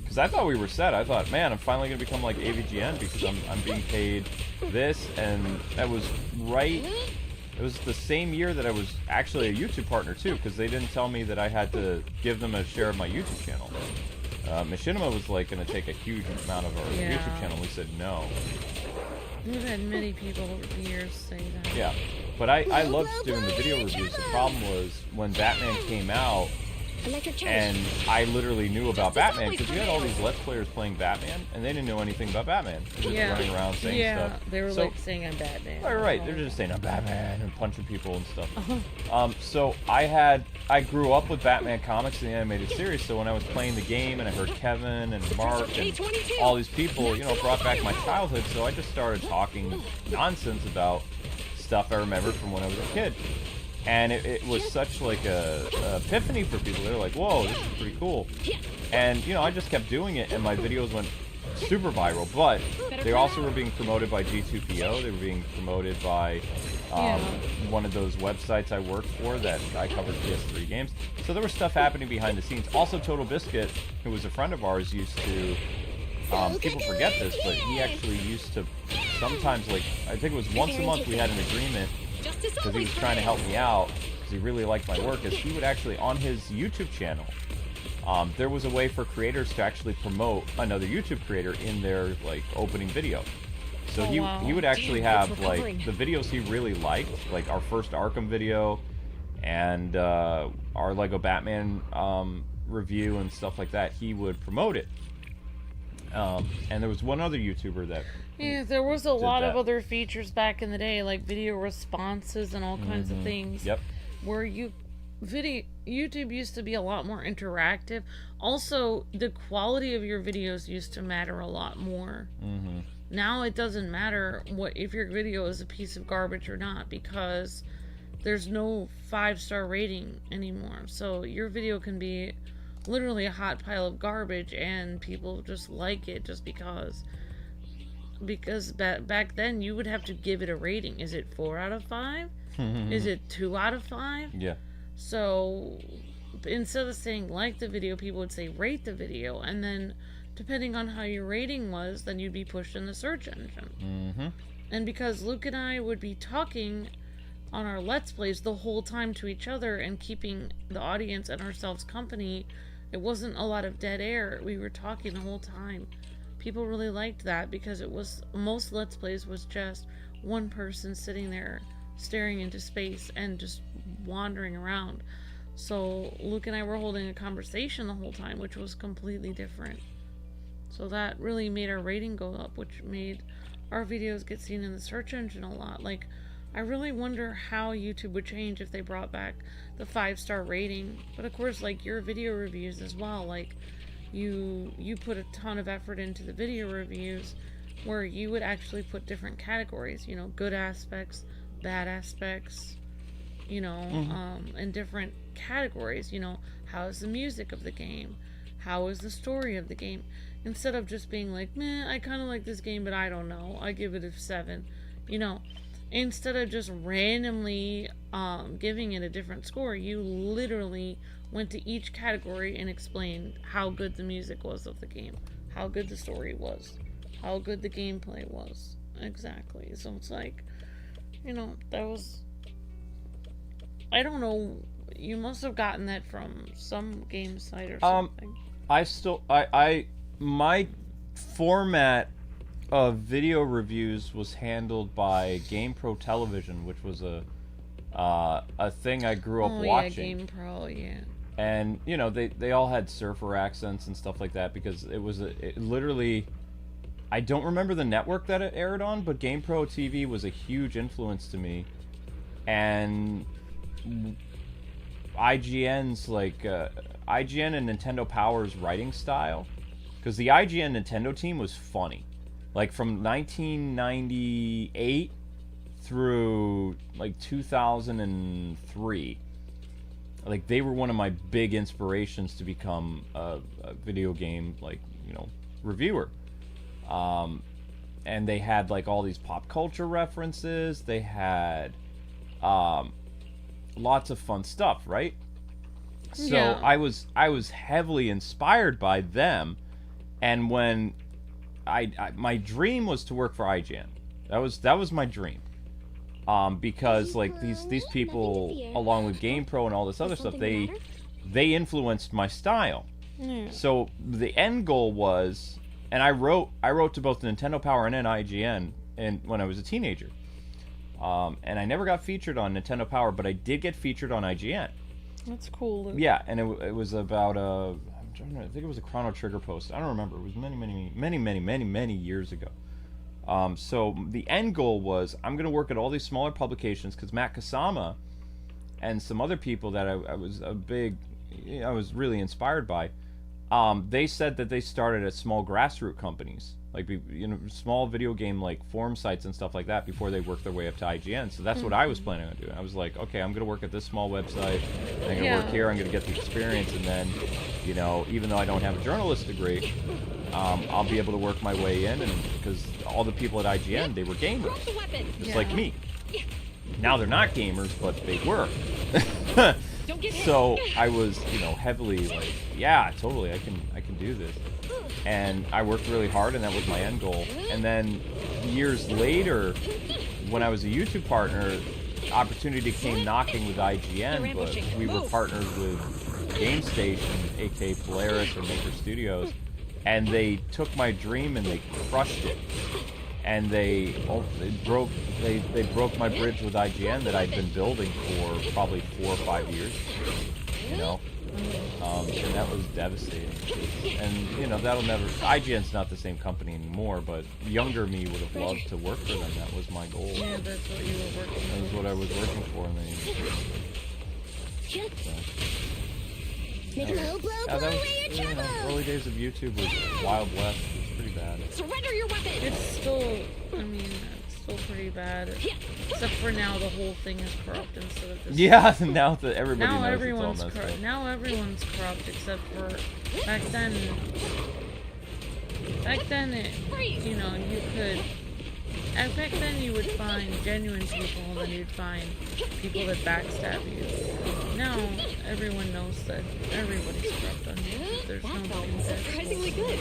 because I thought we were set. I thought, man, I'm finally gonna become like AVGN because I'm being paid this, and that was right. It was the same year that I was actually a YouTube partner too, because they didn't tell me that I had to give them a share of my YouTube channel. Machinima was like going to take a huge amount of our YouTube channel. We said no. We've had many people over the years say that. Yeah, but I loved doing the video reviews. The problem was when Batman came out, and I literally knew about Batman because you had all these Let's Players playing Batman, and they didn't know anything about Batman. They were just running around saying stuff. They were like saying I'm Batman. Right, they're just saying I'm Batman and punching people and stuff. So I grew up with Batman comics and the animated series, so when I was playing the game and I heard Kevin and Mark and all these people, you know, brought back my childhood, so I just started talking nonsense about stuff I remembered from when I was a kid. And it was such like a epiphany for people. They're like, whoa, this is pretty cool. And, you know, I just kept doing it, and my videos went super viral. But they also were being promoted by G2PO. They were being promoted by one of those websites I worked for that I covered PS3 games. So there was stuff happening behind the scenes. Also, Total Biscuit, who was a friend of ours, used to... people forget this, but he actually used to sometimes, like, I think it was once a month we had an agreement, because he was trying to help me out, because he really liked my work, is he would actually, on his YouTube channel, there was a way for creators to actually promote another YouTube creator in their, like, opening video. So he would actually have, like, the videos he really liked, like our first Arkham video, and our Lego Batman review and stuff like that, he would promote it. And there was one other YouTuber that... Yeah, there was a lot of other features back in the day, like video responses and all kinds of things. Yep. Where YouTube used to be a lot more interactive. Also, the quality of your videos used to matter a lot more. Now it doesn't matter if your video is a piece of garbage or not, because there's no 5-star rating anymore. So your video can be literally a hot pile of garbage and people just like it just because back then you would have to give it a rating. Is it 4 out of 5? Is it 2 out of 5? Yeah. So instead of saying like the video, people would say rate the video, and then depending on how your rating was, then you'd be pushed in the search engine. And because Luke and I would be talking on our Let's Plays the whole time to each other and keeping the audience and ourselves company, it wasn't a lot of dead air. We were talking the whole time. People really liked that, because it was, most Let's Plays was just one person sitting there staring into space and just wandering around. So Luke and I were holding a conversation the whole time, which was completely different. So that really made our rating go up, which made our videos get seen in the search engine a lot. Like, I really wonder how YouTube would change if they brought back the 5-star rating. But of course, like your video reviews as well, like you put a ton of effort into the video reviews, where you would actually put different categories, you know, good aspects, bad aspects, you know, in different categories. You know, how is the music of the game? How is the story of the game? Instead of just being like, meh, I kind of like this game, but I don't know, I give it a 7, you know. Instead of just randomly giving it a different score, you literally went to each category and explained how good the music was of the game, how good the story was, how good the gameplay was. Exactly. So it's like, you know, that was... I don't know, you must have gotten that from some game site or something. My format of video reviews was handled by GamePro Television, which was a thing I grew up watching. Yeah, GamePro, yeah. And you know, they all had surfer accents and stuff like that because it literally. I don't remember the network that it aired on, but GamePro TV was a huge influence to me, and IGN's IGN and Nintendo Power's writing style, because the IGN Nintendo team was funny, like from 1998 through like 2003. Like they were one of my big inspirations to become a video game reviewer. And they had like all these pop culture references. They had lots of fun stuff, right? So Yeah. I was heavily inspired by them, and when my dream was to work for IGN. That was my dream. Because like these people, along with GamePro and all this other stuff, they influenced my style. Yeah. So the end goal was, and I wrote to both Nintendo Power and IGN, and when I was a teenager. And I never got featured on Nintendo Power, but I did get featured on IGN. That's cool. Yeah, and it was about I think it was a Chrono Trigger post. I don't remember. It was many years ago. So the end goal was, I'm going to work at all these smaller publications, because Matt Kasama and some other people that I was really inspired by, they said that they started at small grassroots companies, like small video game like forum sites and stuff like that, before they worked their way up to IGN. So that's what I was planning on doing. I was like, okay, I'm going to work at this small website, I'm going to work here, I'm going to get the experience, and then, even though I don't have a journalist degree, I'll be able to work my way in, and because all the people at IGN, they were gamers, just like me. Now they're not gamers, but they were. So I was, heavily like, yeah, totally, I can do this. And I worked really hard, and that was my end goal. And then years later, when I was a YouTube partner, opportunity came knocking with IGN, but we were partners with GameStation, aka Polaris or Maker Studios, and they took my dream and they crushed it. And they broke my bridge with IGN that I'd been building for probably 4 or 5 years, and that was devastating. And that'll never. IGN's not the same company anymore, but younger me would have loved to work for them. That was my goal. Yeah, that's what you were working for. That was what I was working for, and early days of YouTube was Wild West. It was pretty bad. Surrender your weapon. It's still pretty bad. Except for now, the whole thing is corrupt instead of just. Yeah, now that everybody now knows everyone's it's all messed up. Now everyone's corrupt, except for back then. Back then, you could. And back then, you would find genuine people, and then you'd find people that backstab you. Now, everyone knows that everybody's corrupt on YouTube. There's nobody that's Surprisingly good.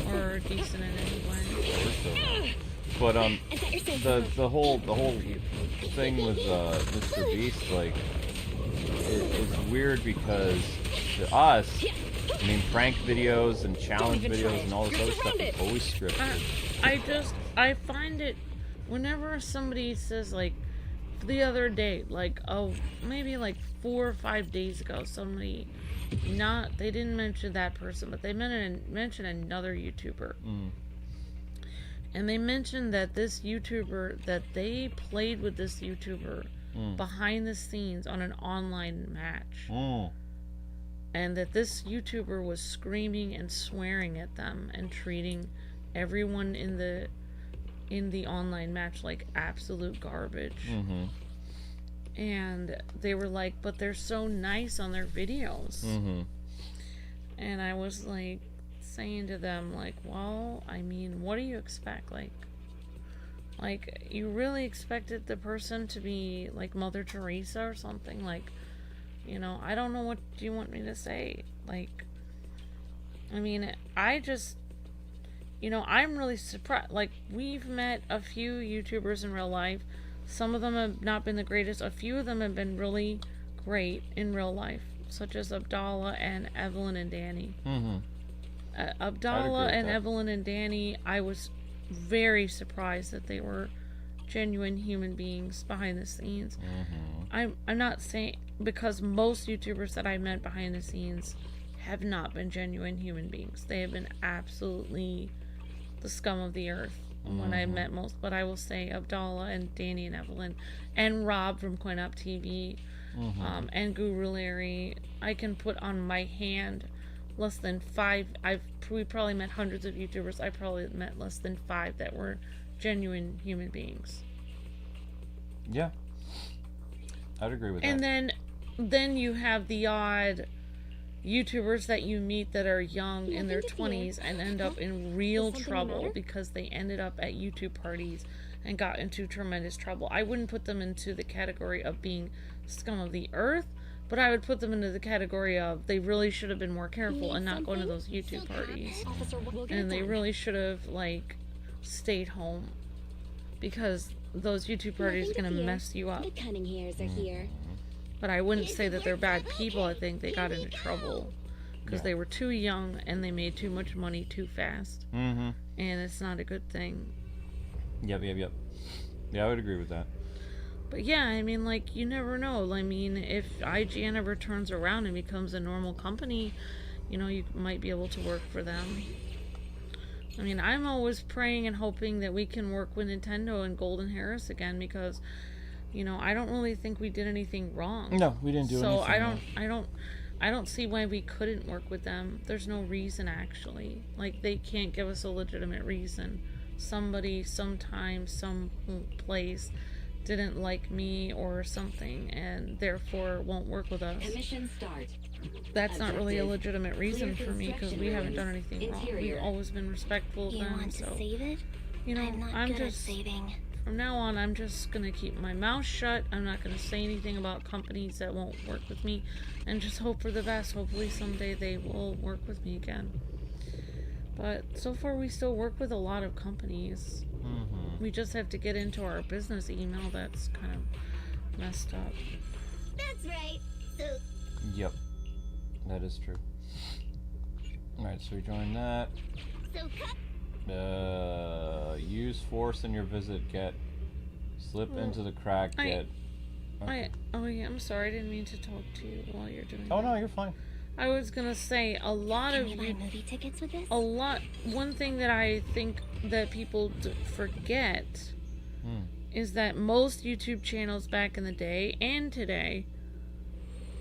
or decent in any way. But the whole thing with Mr. Beast, like, it's weird because to us, I mean, prank videos and challenge videos and all this other stuff is always scripted. I find it, whenever somebody says, like, the other day, like, maybe like 4 or 5 days ago, somebody, they didn't mention that person, but they mentioned another YouTuber. And they mentioned that this YouTuber, that they played with this YouTuber behind the scenes on an online match. And that this YouTuber was screaming and swearing at them and treating everyone in the online match like absolute garbage. And they were like, but they're so nice on their videos. And I was like saying to them, like, well, I mean, what do you expect? Like you really expected the person to be like Mother Teresa or something? Like, I don't know, what do you want me to say? Like, I mean, I just, I'm really surprised. Like, we've met a few YouTubers in real life. Some of them have not been the greatest. A few of them have been really great in real life, such as Abdallah and Evelyn and Danny. Abdallah and Evelyn and Danny, I was very surprised that they were genuine human beings behind the scenes. I'm not saying, because most YouTubers that I met behind the scenes have not been genuine human beings. They have been absolutely the scum of the earth when I met most. But I will say Abdallah and Danny and Evelyn and Rob from CoinUp TV and Guru Larry, I can put on my hand less than 5. We probably met hundreds of YouTubers. I probably met less than 5 that were genuine human beings. Yeah, I'd agree with and that. And then you have the odd YouTubers that you meet that are young in their 20s and end up in real trouble because they ended up at YouTube parties and got into tremendous trouble. I wouldn't put them into the category of being scum of the earth, but I would put them into the category of they really should have been more careful and not going to those YouTube parties. And they really should have, like, stayed home, because those YouTube parties are going to mess you up. The cunning hairs are here. But I wouldn't say that they're bad people. I think they got into trouble because they were too young and they made too much money too fast. And it's not a good thing. Yep. Yeah, I would agree with that. But yeah, I mean, like, you never know. I mean, if IGN ever turns around and becomes a normal company, you know, you might be able to work for them. I mean, I'm always praying and hoping that we can work with Nintendo and Golden Harris again, because, you know, I don't really think we did anything wrong. No, we didn't do anything wrong. So I don't see why we couldn't work with them. There's no reason, actually. Like, they can't give us a legitimate reason. Somebody, sometime, some place didn't like me or something, and therefore won't work with us. Commission start. That's not really a legitimate reason for me, because we haven't done anything wrong. We've always been respectful of them, so, you know, I'm just, from now on, I'm just gonna keep my mouth shut. I'm not gonna say anything about companies that won't work with me, and just hope for the best. Hopefully someday they will work with me again. But so far we still work with a lot of companies. We just have to get into our business email that's kind of messed up. That's right. Yep, that is true. Alright, so we join that. Use force in your visit, slip into the crack, okay. Oh yeah, I'm sorry, I didn't mean to talk to you while you're doing that. Oh no, you're fine. I was gonna say, a lot of you, movie tickets with this? one thing that I think that people forget is that most YouTube channels back in the day and today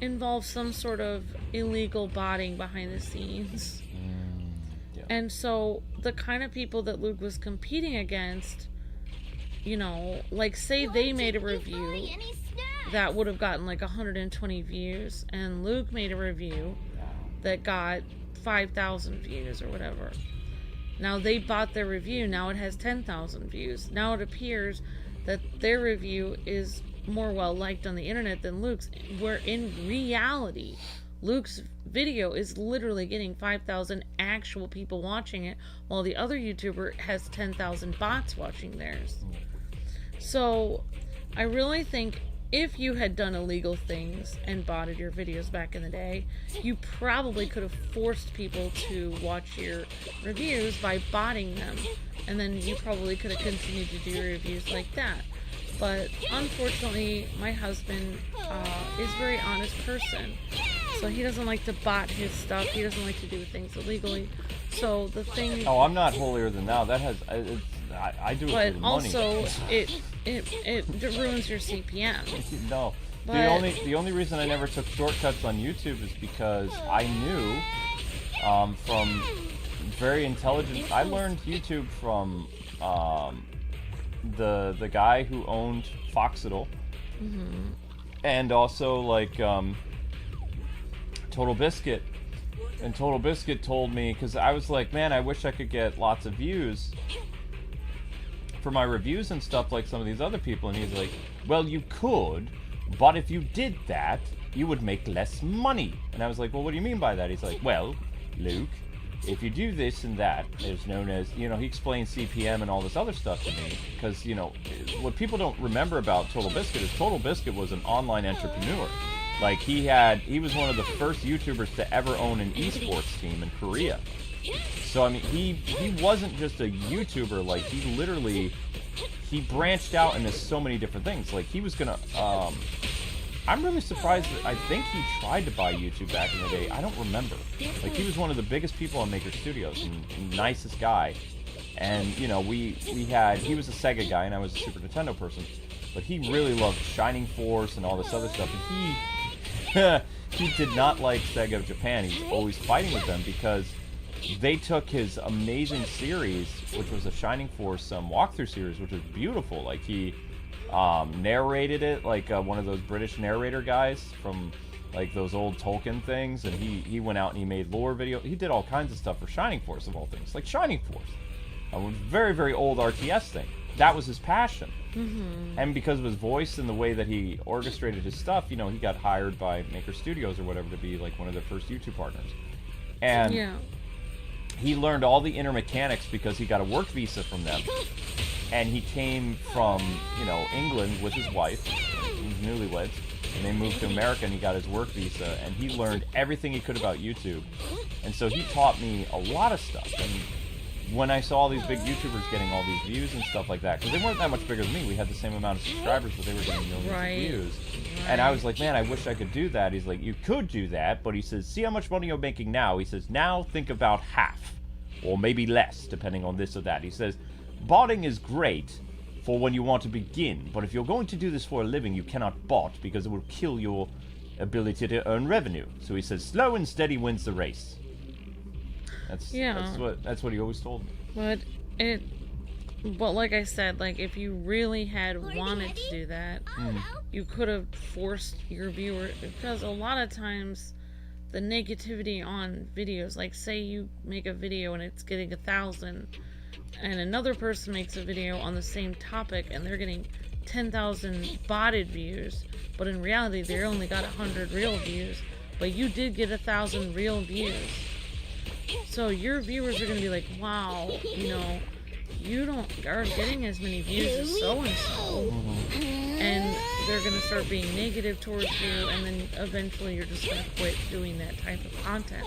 involve some sort of illegal botting behind the scenes. Yeah. And so the kind of people that Luke was competing against, you know, like, say they made a review that would have gotten like 120 views, and Luke made a review that got 5,000 views or whatever. Now they bought their review, now it has 10,000 views. Now it appears that their review is more well liked on the internet than Luke's, where in reality Luke's video is literally getting 5,000 actual people watching it, while the other YouTuber has 10,000 bots watching theirs. So I really think if you had done illegal things and botted your videos back in the day, you probably could have forced people to watch your reviews by botting them, and then you probably could have continued to do reviews like that. But unfortunately, my husband is a very honest person, so he doesn't like to bot his stuff. He doesn't like to do things illegally. So the thing. Oh, I'm not holier than thou. That has. I do it for the money. But also, it ruins your CPM. No. But The only reason I never took shortcuts on YouTube is because I knew from very intelligent. I learned YouTube from the guy who owned Foxidle, and also like Total Biscuit. And Total Biscuit told me, because I was like, man, I wish I could get lots of views for my reviews and stuff like some of these other people. And he's like, well, you could, but if you did that, you would make less money. And I was like, well, what do you mean by that? He's like, well, Luke, if you do this and that, it's known as, you know, he explained CPM and all this other stuff to me. Because, you know, what people don't remember about Total Biscuit is Total Biscuit was an online entrepreneur. Like, he was one of the first YouTubers to ever own an esports team in Korea. So, I mean, he wasn't just a YouTuber, like, he literally he branched out into so many different things. Like, he was gonna, I'm really surprised that I think he tried to buy YouTube back in the day. I don't remember. Like, he was one of the biggest people on Maker Studios and nicest guy. And, you know, he was a Sega guy and I was a Super Nintendo person. But he really loved Shining Force and all this other stuff. And he did not like Sega of Japan. He was always fighting with them because they took his amazing series, which was a Shining Force walkthrough series, which was beautiful. Like, he narrated it like one of those British narrator guys from like those old Tolkien things, and he went out and he made lore video. He did all kinds of stuff for Shining Force, of all things, like Shining Force, a very, very old RTS thing. That was his passion. And because of his voice and the way that he orchestrated his stuff, you know, he got hired by Maker Studios or whatever to be like one of their first YouTube partners. And he learned all the inner mechanics because he got a work visa from them. And he came from, you know, England with his wife, he was newlyweds, and they moved to America and he got his work visa, and he learned everything he could about YouTube. And so he taught me a lot of stuff. And when I saw all these big YouTubers getting all these views and stuff like that, because they weren't that much bigger than me, we had the same amount of subscribers, but they were getting millions of views. And I was like, man, I wish I could do that. He's like, you could do that, but he says, see how much money you're making now? He says, now think about half, or maybe less, depending on this or that. He says, botting is great for when you want to begin, but if you're going to do this for a living, you cannot bot, because it will kill your ability to earn revenue. So he says, slow and steady wins the race. That's what he always told me. But like I said, like, if you really had wanted to do that, you could have forced your viewer, because a lot of times the negativity on videos, like say you make a video and it's getting 1,000, and another person makes a video on the same topic and they're getting 10,000 botted views, but in reality they only got 100 real views, but you did get 1,000 real views. So your viewers are going to be like, wow, you know, you are getting as many views as so-and-so. And they're going to start being negative towards you, and then eventually you're just going to quit doing that type of content.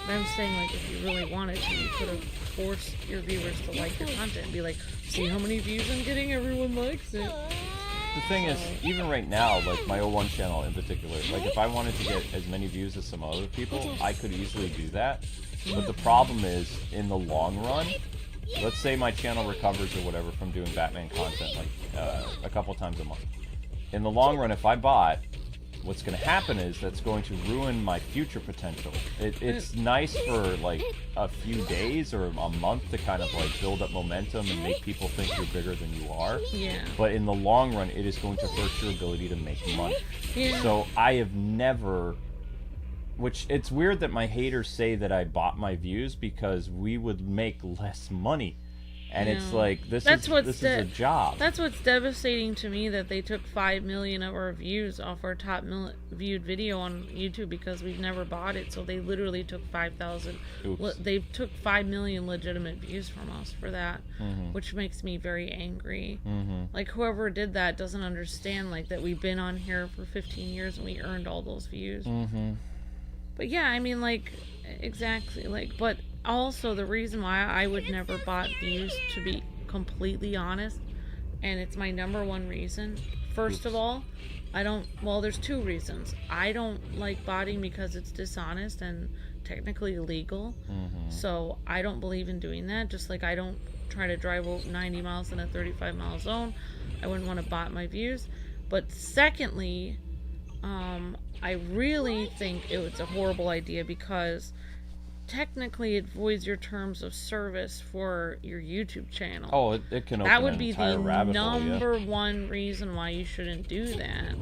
But I'm saying, like, if you really wanted to, you could have forced your viewers to like your content and be like, see how many views I'm getting, everyone likes it. The thing is, even right now, like my O1 channel in particular, like if I wanted to get as many views as some other people, I could easily do that. But the problem is, in the long run, let's say my channel recovers or whatever from doing Batman content like a couple times a month. In the long run, if I bot, what's going to happen is that's going to ruin my future potential. It's nice for like a few days or a month to kind of like build up momentum and make people think you're bigger than you are. But in the long run, it is going to hurt your ability to make money. So I have never... Which, it's weird that my haters say that I bought my views because we would make less money. And it's like, this is a job. That's what's devastating to me, that they took 5 million of our views off our top viewed video on YouTube because we've never bought it. So they literally took 5,000. They took 5 million legitimate views from us for that, which makes me very angry. Like, whoever did that doesn't understand, like, that we've been on here for 15 years and we earned all those views. But yeah, I mean, like, exactly, like, but also the reason why I would never bot views, to be completely honest, and it's my #1 reason. First of all, there's 2 reasons. I don't like botting because it's dishonest and technically illegal. So I don't believe in doing that. Just like I don't try to drive 90 miles in a 35-mile zone. I wouldn't want to bot my views. But secondly, I really think it was a horrible idea because technically it voids your terms of service for your YouTube channel. Oh, it can open that would be the number one reason why you shouldn't do that.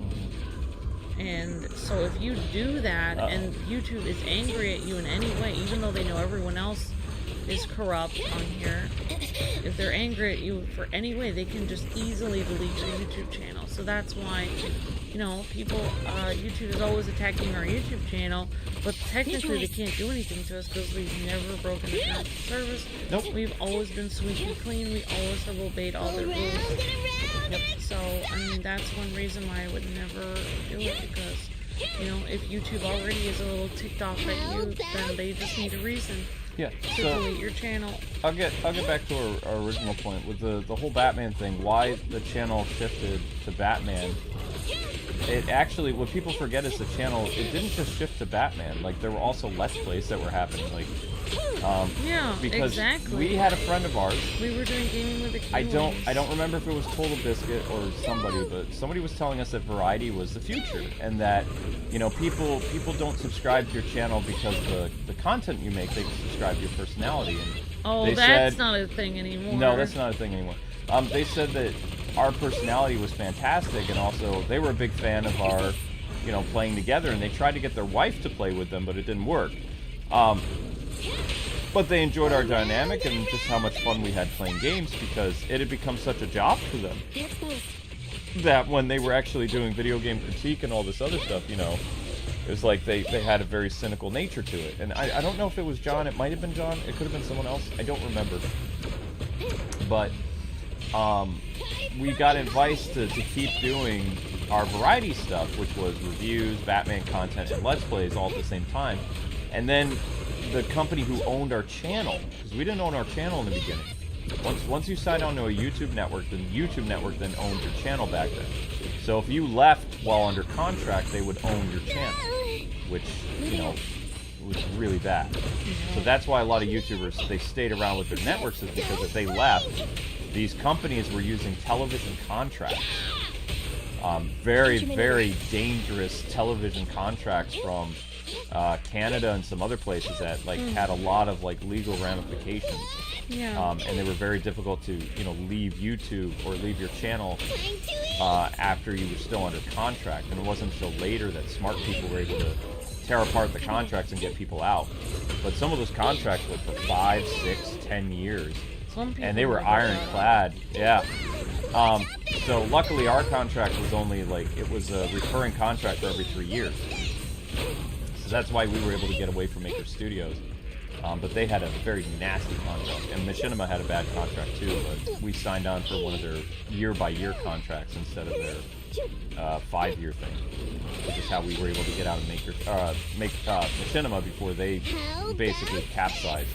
And so if you do that and YouTube is angry at you in any way, even though they know everyone else is corrupt on here, if they're angry at you for any way, they can just easily delete your YouTube channel. So that's why, you know, people, YouTube is always attacking our YouTube channel, but technically they can't do anything to us because we've never broken the terms of service. We've always been squeaky clean. We always have obeyed all their rules. So, I mean, that's one reason why I would never do it, because, you know, if YouTube already is a little ticked off at you, then they just need a reason. Yeah, to so delete your channel. I'll get back to our original point with the whole Batman thing. Why the channel shifted to Batman? It actually, what people forget is the channel. It didn't just shift to Batman. Like there were also Let's Plays that were happening. Like Yeah, because exactly. we had a friend of ours. We were doing gaming with the Kwings. I don't remember if it was Total Biscuit or somebody, but somebody was telling us that variety was the future, and that, you know, people don't subscribe to your channel because the content you make. They subscribe to your personality. And Oh, they that's said, not a thing anymore. no, that's not a thing anymore. They said that our personality was fantastic, and also they were a big fan of our, you know, playing together, and they tried to get their wife to play with them, but it didn't work. But they enjoyed our dynamic and just how much fun we had playing games, because it had become such a job for them that when they were actually doing video game critique and all this other stuff, you know, it was like they had a very cynical nature to it. And I don't know if it was John. It might have been John. It could have been someone else. I don't remember. But we got advice to keep doing our variety stuff, which was reviews, Batman content, and Let's Plays all at the same time. And then the company who owned our channel, because we didn't own our channel in the beginning. Once you signed on to a YouTube network, then YouTube network then owned your channel back then. So if you left while under contract, they would own your channel, which, you know, was really bad. So that's why a lot of YouTubers, they stayed around with their networks, is because if they left, these companies were using television contracts. Very, very dangerous television contracts from Canada and some other places that like had a lot of like legal ramifications. Yeah. And they were very difficult to, you know, leave YouTube or leave your channel after you were still under contract. And it wasn't until later that smart people were able to tear apart the contracts and get people out. But some of those contracts were for 5, 6, 10 years. And they were ironclad. Yeah. So luckily our contract was only like, it was a recurring contract for every 3 years. So that's why we were able to get away from Maker Studios. But they had a very nasty contract, and Machinima had a bad contract too, but we signed on for one of their year-by-year contracts instead of their 5-year thing, which is how we were able to get out of Machinima before they basically capsized.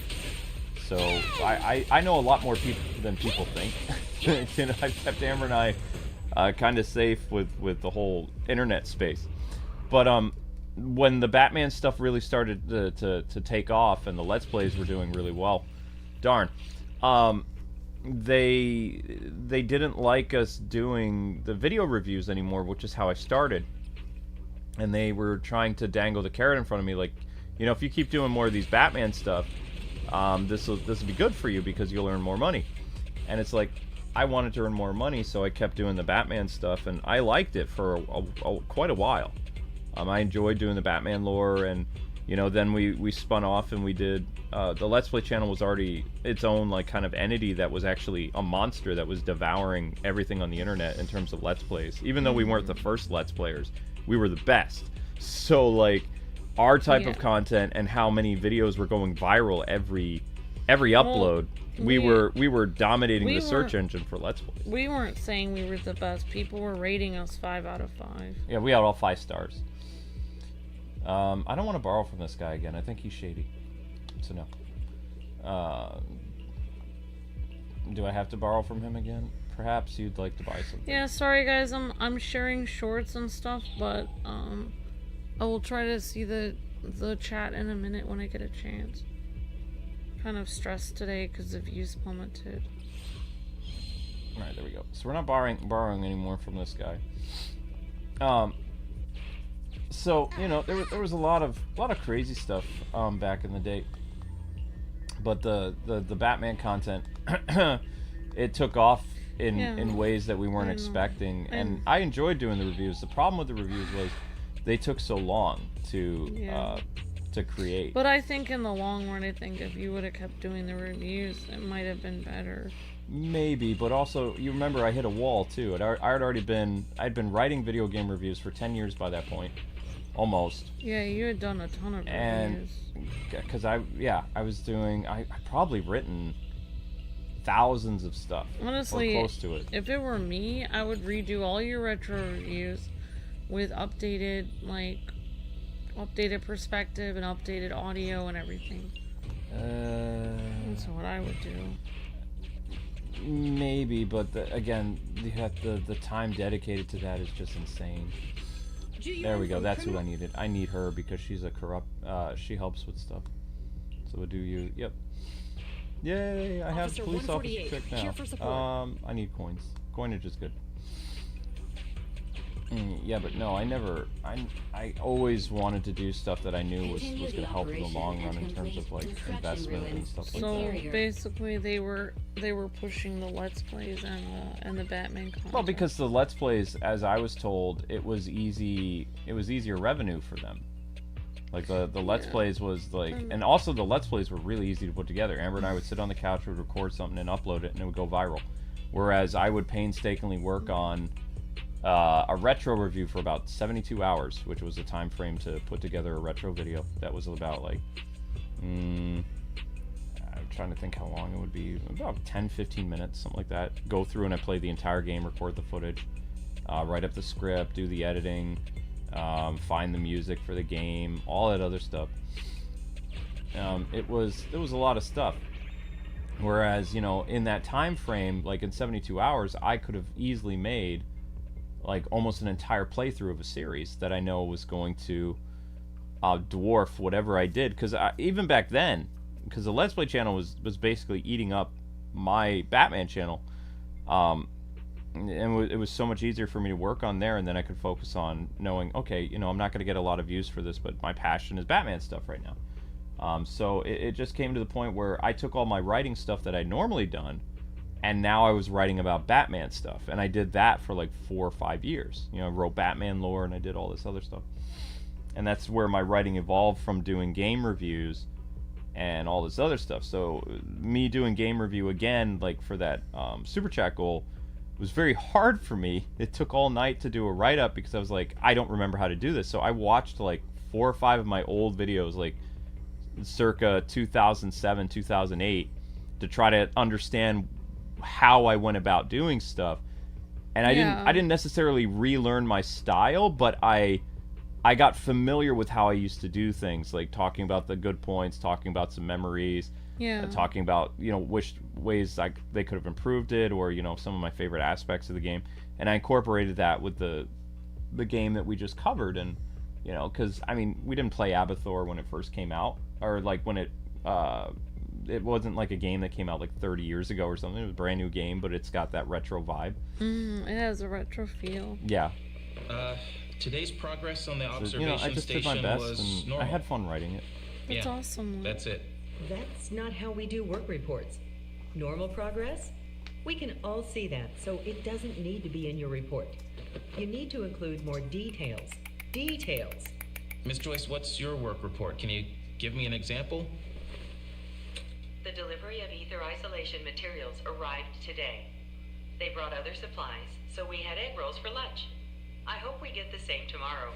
So I know a lot more people than people think. You know, I've kept Amber and I kind of safe with the whole internet space. But when the Batman stuff really started to take off and the Let's Plays were doing really well, darn, they didn't like us doing the video reviews anymore, which is how I started. And they were trying to dangle the carrot in front of me, like, you know, if you keep doing more of these Batman stuff, this will be good for you because you'll earn more money. And it's like, I wanted to earn more money, so I kept doing the Batman stuff, and I liked it for quite a while. I enjoyed doing the Batman lore, and, you know, then we spun off and we did, the Let's Play channel was already its own, like, kind of entity that was actually a monster that was devouring everything on the internet in terms of Let's Plays. Even though we weren't the first Let's Players, we were the best. So, like, our type of content and how many videos were going viral every upload, we were dominating the search engine for Let's Plays. We weren't saying we were the best. People were rating us 5 out of 5. Yeah, we had all 5 stars. I don't want to borrow from this guy again. I think he's shady. So no. Do I have to borrow from him again? Perhaps you'd like to buy something. Yeah, sorry guys, I'm sharing shorts and stuff, but I will try to see the chat in a minute when I get a chance. Kind of stressed today because the views plummeted. Alright, there we go. So we're not borrowing anymore from this guy. So, you know, there was a lot of crazy stuff back in the day. But the Batman content it took off in ways that we weren't expecting, and I enjoyed doing the reviews. The problem with the reviews was they took so long to create. But I think in the long run, I think if you would have kept doing the reviews, it might have been better. Maybe, but also you remember I hit a wall too. I'd been writing video game reviews for 10 years by that point. Almost. Yeah, you had done a ton of reviews. And because I probably written thousands of stuff. Honestly, or close to it. If it were me, I would redo all your retro reviews with updated perspective and updated audio and everything. That's what I would do. Maybe, but again, the time dedicated to that is just insane. There we go. That's who I needed. I need her because she's a corrupt. She helps with stuff. So we'll do you. Yep. Yay! I have police officer trick now. I need coins. Coinage is good. Yeah, but no, I always wanted to do stuff that I knew was going to help in the long run in terms of like investment and stuff like that. So basically, they were pushing the Let's Plays and the Batman content. Well, because the Let's Plays, as I was told, it was easy. It was easier revenue for them. Like the Let's Plays was like, and also the Let's Plays were really easy to put together. Amber and I would sit on the couch, would record something and upload it, and it would go viral. Whereas I would painstakingly work on a retro review for about 72 hours, which was the time frame to put together a retro video. That was about like, I'm trying to think how long it would be. About 10-15 minutes, something like that. Go through and I play the entire game, record the footage, write up the script, do the editing, find the music for the game, all that other stuff. It was a lot of stuff. Whereas, you know, in that time frame, like in 72 hours, I could have easily made like almost an entire playthrough of a series that I know was going to dwarf whatever I did. Because even back then, because the Let's Play channel was basically eating up my Batman channel, and it was so much easier for me to work on there, and then I could focus on knowing, okay, you know, I'm not going to get a lot of views for this, but my passion is Batman stuff right now. So it just came to the point where I took all my writing stuff that I'd normally done, and now I was writing about Batman stuff, and I did that for like 4 or 5 years. You know, I wrote Batman lore, and I did all this other stuff. And that's where my writing evolved from doing game reviews and all this other stuff. So me doing game review again, like for that Super Chat goal, was very hard for me. It took all night to do a write-up because I was like, I don't remember how to do this. So I watched like 4 or 5 of my old videos, like circa 2007, 2008, to try to understand how I went about doing stuff. And I didn't necessarily relearn my style, but I got familiar with how I used to do things, like talking about the good points, talking about some memories, talking about, you know, which ways they could have improved it, or, you know, some of my favorite aspects of the game. And I incorporated that with the game that we just covered. And, you know, because I mean, we didn't play Abathur when it first came out, or like when it wasn't like a game that came out like 30 years ago or something. It was a brand new game, but it's got that retro vibe. It has a retro feel. Yeah. Today's progress on the observation you know, I just did my best, was and normal. I had fun writing it. It's awesome. That's it. That's not how we do work reports. Normal progress? We can all see that, so it doesn't need to be in your report. You need to include more details. Details. Miss Joyce, what's your work report? Can you give me an example? The delivery of ether isolation materials arrived today. They brought other supplies, so we had egg rolls for lunch. I hope we get the same tomorrow.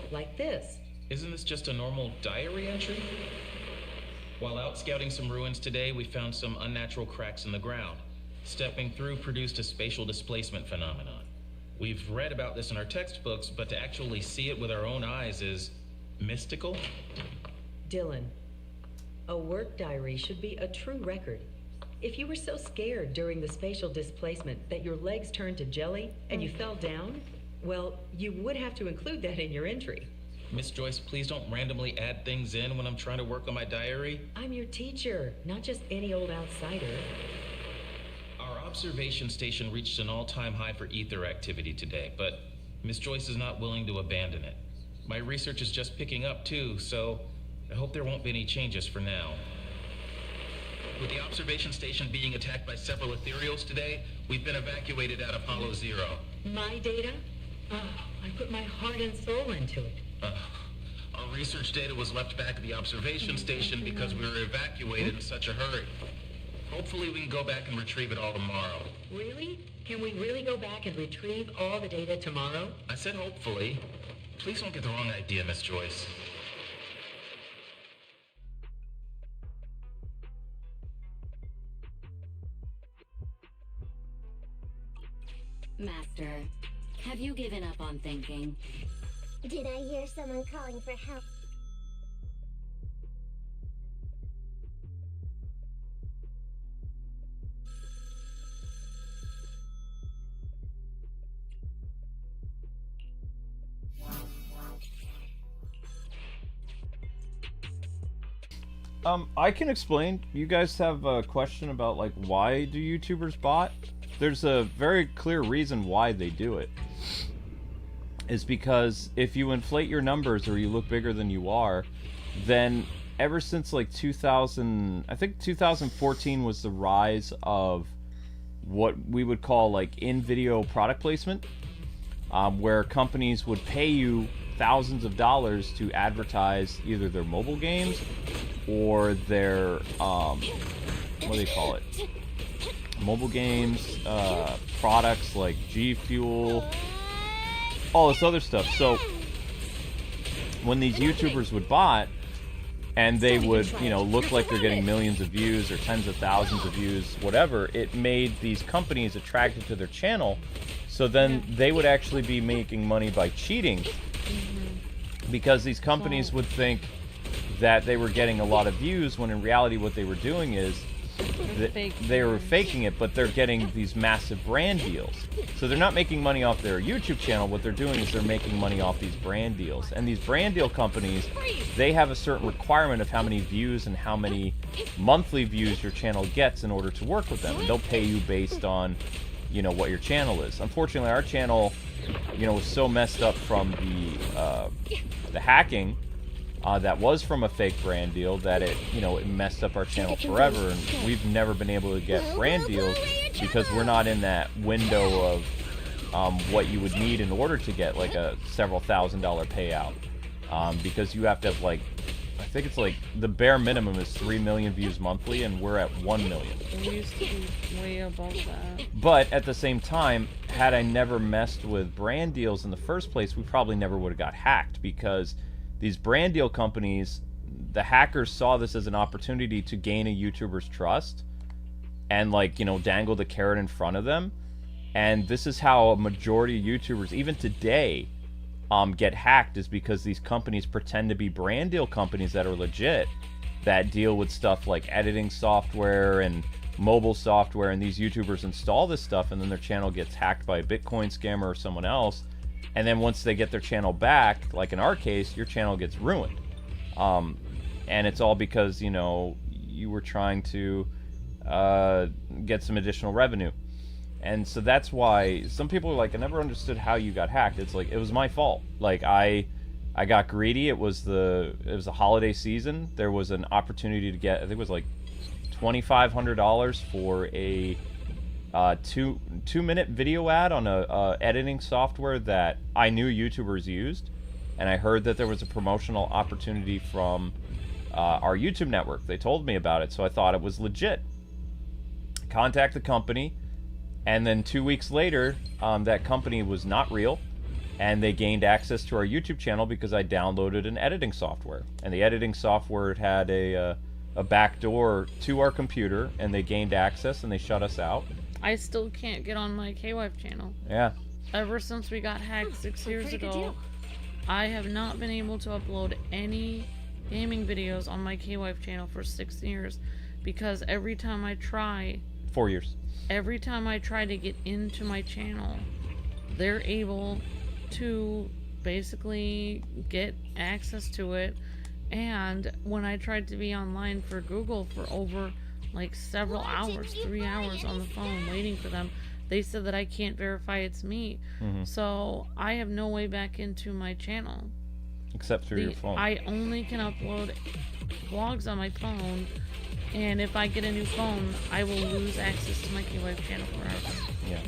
Like this. Isn't this just a normal diary entry? While out scouting some ruins today, we found some unnatural cracks in the ground. Stepping through produced a spatial displacement phenomenon. We've read about this in our textbooks, but to actually see it with our own eyes is mystical. Dylan, a work diary should be a true record. If you were so scared during the spatial displacement that your legs turned to jelly and you fell down, well, you would have to include that in your entry. Miss Joyce, please don't randomly add things in when I'm trying to work on my diary. I'm your teacher, not just any old outsider. Our observation station reached an all-time high for ether activity today, but Miss Joyce is not willing to abandon it. My research is just picking up too, so I hope there won't be any changes for now. With the observation station being attacked by several ethereals today, we've been evacuated out of Hollow Zero. My data? Oh, I put my heart and soul into it. Our research data was left back at the observation station because we were evacuated in such a hurry. Hopefully we can go back and retrieve it all tomorrow. Really? Can we really go back and retrieve all the data tomorrow? I said hopefully. Please don't get the wrong idea, Miss Joyce. Master, have you given up on thinking? Did I hear someone calling for help? I can explain. You guys have a question about, like, why do YouTubers bot? There's a very clear reason why they do it. Is because if you inflate your numbers or you look bigger than you are, then ever since, like, 2000... I think 2014 was the rise of what we would call, like, in-video product placement, where companies would pay you thousands of dollars to advertise either their mobile games or their what do they call it, mobile games, products like G Fuel, all this other stuff. So when these YouTubers would bot and they would, you know, look like they're getting millions of views or tens of thousands of views, whatever, it made these companies attracted to their channel. So then they would actually be making money by cheating, because these companies would think that they were getting a lot of views, when in reality what they were doing is they were faking it, but they're getting these massive brand deals. So they're not making money off their YouTube channel. What they're doing is they're making money off these brand deals. And these brand deal companies, they have a certain requirement of how many views and how many monthly views your channel gets in order to work with them. And they'll pay you based on, you know, what your channel is. Unfortunately, our channel, you know, was so messed up from the hacking that was from a fake brand deal that it, you know, it messed up our channel forever, and we've never been able to get brand deals because we're not in that window of what you would need in order to get like a several $1,000 payout, because you have to have, like, I think it's like the bare minimum is 3 million views monthly, and we're at 1 million. We used to be way above that. But at the same time, had I never messed with brand deals in the first place, we probably never would have got hacked, because these brand deal companies, the hackers saw this as an opportunity to gain a YouTuber's trust and, like, you know, dangle the carrot in front of them. And this is how a majority of YouTubers, even today, get hacked, is because these companies pretend to be brand deal companies that are legit, that deal with stuff like editing software and mobile software, and these YouTubers install this stuff, and then their channel gets hacked by a Bitcoin scammer or someone else. And then once they get their channel back, like in our case, your channel gets ruined. And it's all because, you know, you were trying to get some additional revenue. And so that's why some people are like, I never understood how you got hacked. It's like, it was my fault. Like, I got greedy. It was the holiday season. There was an opportunity to get, I think it was like $2,500 for a two-minute video ad on a editing software that I knew YouTubers used, and I heard that there was a promotional opportunity from our YouTube network. They told me about it, so I thought it was legit. Contact the company, and then 2 weeks later, that company was not real, and they gained access to our YouTube channel because I downloaded an editing software, and the editing software had a backdoor to our computer, and they gained access and they shut us out. I still can't get on my KWife channel. Yeah. Ever since we got hacked 6 years ago, I have not been able to upload any gaming videos on my KWife channel for 6 years, because every time I try... 4 years. Every time I try to get into my channel, they're able to basically get access to it. And when I tried to be online for Google for over like several hours, 3 hours on the phone waiting for them, they said that I can't verify it's me. So I have no way back into my channel. Except through your phone. I only can upload vlogs on my phone, and if I get a new phone, I will lose access to my KWife channel forever. Yeah.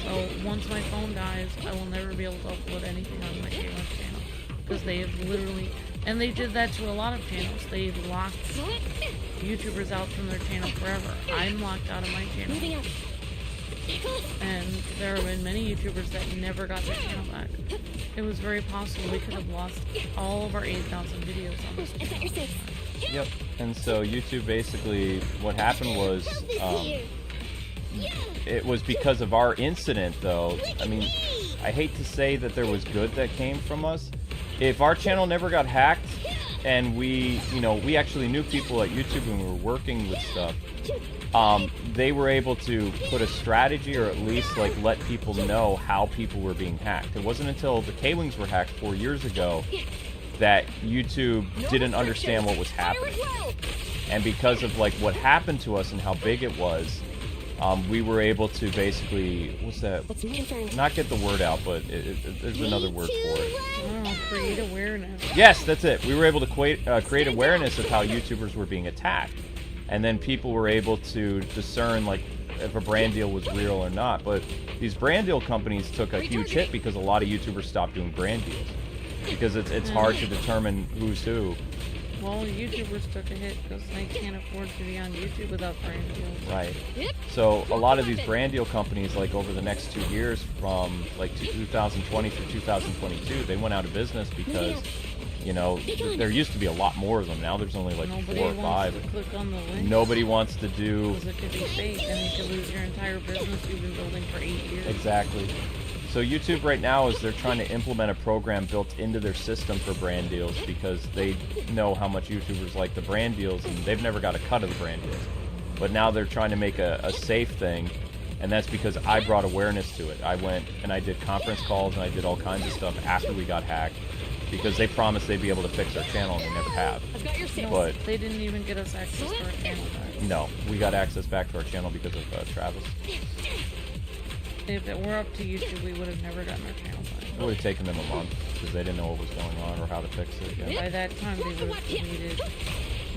So once my phone dies, I will never be able to upload anything on my KWife channel, because they have literally... And they did that to a lot of channels. They locked YouTubers out from their channel forever. I'm locked out of my channel. And there have been many YouTubers that never got their channel back. It was very possible we could have lost all of our 8,000 videos on this channel. Yep. And so YouTube basically, what happened was, it was because of our incident, though. I mean, I hate to say that there was good that came from us. If our channel never got hacked, and we, you know, we actually knew people at YouTube and we were working with stuff, they were able to put a strategy, or at least like let people know how people were being hacked. It wasn't until the Kwings were hacked 4 years ago that YouTube didn't understand what was happening. And because of like what happened to us and how big it was, we were able to basically, what's that? Not get the word out, but there's another word for it. Oh, create awareness. Yes, that's it. We were able to create awareness of how YouTubers were being attacked. And then people were able to discern like if a brand deal was real or not. But these brand deal companies took a huge hit because a lot of YouTubers stopped doing brand deals. Because it's hard to determine who's who. Well, YouTubers took a hit because they can't afford to be on YouTube without brand deals. Right. So a lot of these brand deal companies, like over the next 2 years, from like 2020 through 2022, they went out of business because, you know, there used to be a lot more of them. Now there's only like Nobody 4 or 5. wants to click on the link. Nobody wants to do. Because it could be fake, and you could lose your entire business you've been building for 8 years. Exactly. So YouTube right now is they're trying to implement a program built into their system for brand deals because they know how much YouTubers like the brand deals and they've never got a cut of the brand deals. But now they're trying to make a safe thing, and that's because I brought awareness to it. I went and I did conference calls and I did all kinds of stuff after we got hacked because they promised they'd be able to fix our channel and they never have. But they didn't even get us access to our channel back. no, we got access back to our channel because of Travis. If it were up to YouTube, we would have never gotten our channel back. It would have taken them a month because they didn't know what was going on or how to fix it. Yeah. By that time, they would have deleted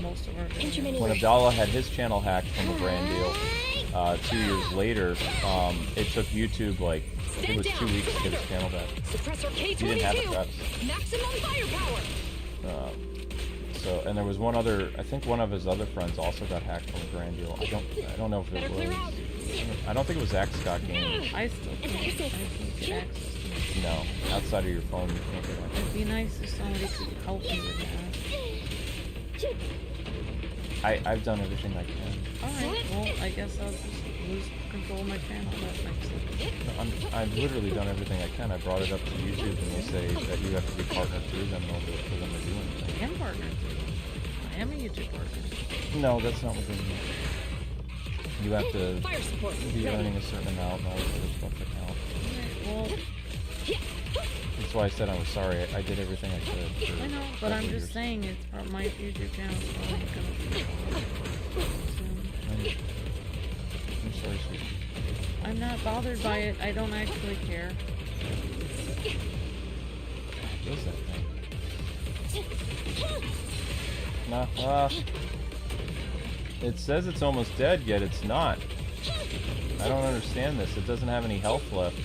most of our videos. When Abdallah had his channel hacked from a brand deal, 2 years later, it took YouTube like, I think it was 2 weeks to get his channel back. He didn't have it, Travis. So, and there was one other, I think one of his other friends also got hacked from a brand deal. I don't know if it was, I don't think it was Zach Scott Games. I still can't get access to it. No, outside of your phone you can't get access. It'd be nice if somebody could help me with that. I've done everything I can. Alright, well, I guess I'll just lose control of my channel. That makes sense. No, I've literally done everything I can. I brought it up to YouTube and they say that you have to be partnered through them in order for them to do anything. I am partnered through them. I am a YouTube partner. No, that's not what they mean. You have to be earning a certain amount and all this other stuff to count. Alright, well, That's why I said I was sorry. I did everything I could. For I know, but I'm several just years. saying it's part of my YouTube channel, so I'm gonna be I'm sorry, sweetie. I'm not bothered by it. I don't actually care. What is that thing? Nah, it says it's almost dead, yet it's not. I don't understand this. It doesn't have any health left.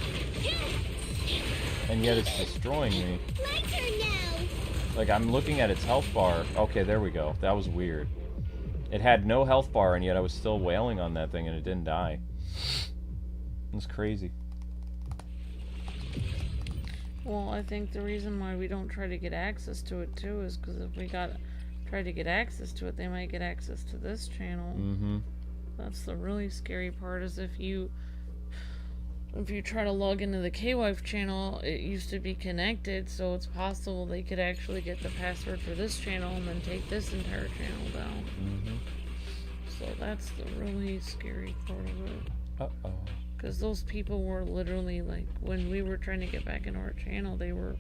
And yet it's destroying me. My turn now. Like, I'm looking at its health bar. Okay, there we go. That was weird. It had no health bar, and yet I was still wailing on that thing, and it didn't die. It's crazy. Well, I think the reason why we don't try to get access to it too is because if we try to get access to it, they might get access to this channel. Mm-hmm. That's the really scary part, is if you try to log into the K-Wife channel, it used to be connected, so it's possible they could actually get the password for this channel and then take this entire channel down. Mm-hmm. So that's the really scary part of it. Uh-oh. Because those people were literally, like, when we were trying to get back into our channel, they were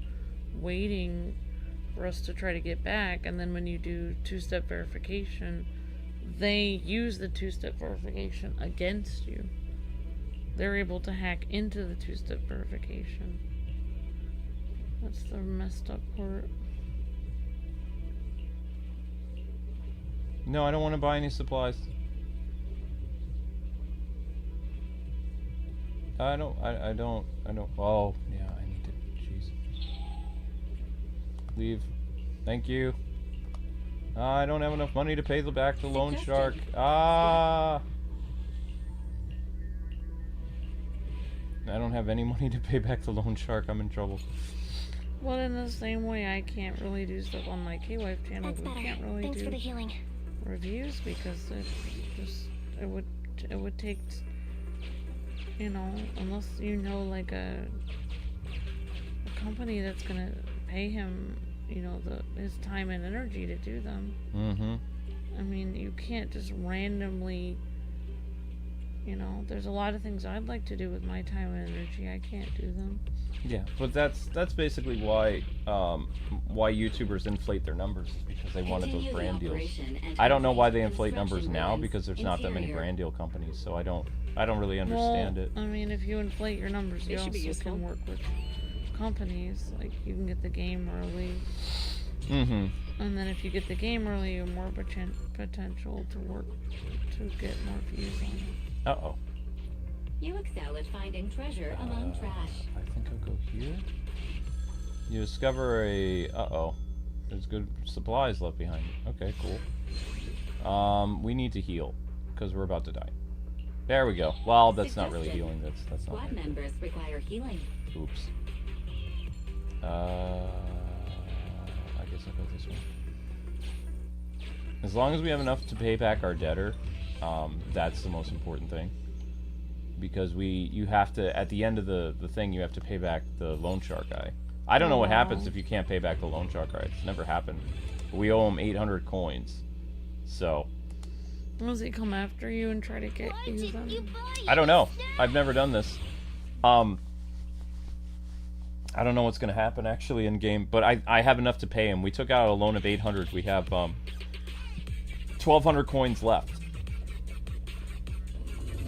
waiting for us to try to get back, and then when you do two-step verification, they use the two-step verification against you. They're able to hack into the two-step verification. That's the messed up part. No, I don't want to buy any supplies. I don't, oh, yeah, I need to, jeez. Leave. Thank you. I don't have enough money to pay back the loan shark. Ah! I don't have any money to pay back the loan shark. I'm in trouble. Well, in the same way, I can't really do stuff on my K-Wife channel. That's We better. can't really Thanks do for the healing. reviews because it would take, you know, unless you know, like a company that's gonna pay him, you know, his time and energy to do them. Mm-hmm. I mean, you can't just randomly you know, there's a lot of things I'd like to do with my time and energy. I can't do them. Yeah, but that's basically why YouTubers inflate their numbers, is because they wanted those brand deals. I don't know why they inflate numbers now, because there's not that many brand deal companies, so I don't really understand it. I mean, if you inflate your numbers, you also can work with companies. Like, you can get the game early. Mm-hmm. And then if you get the game early, you have more potential to get more views on it. Uh-oh. You excel at finding treasure among trash. I think I'll go here. You discover a... Uh-oh. There's good supplies left behind. Okay, cool. We need to heal, because we're about to die. There we go. Well, that's not really healing. That's not... Squad members require healing. Oops. I guess I'll go this way. As long as we have enough to pay back our debtor, that's the most important thing. Because you have to, at the end of the thing, you have to pay back the loan shark guy. I don't know what happens if you can't pay back the loan shark guy. It's never happened. But we owe him 800 coins. So... Does he come after you and try to get you them? I don't know. I've never done this. I don't know what's going to happen, actually, in game. But I have enough to pay him. We took out a loan of 800. We have 1,200 coins left.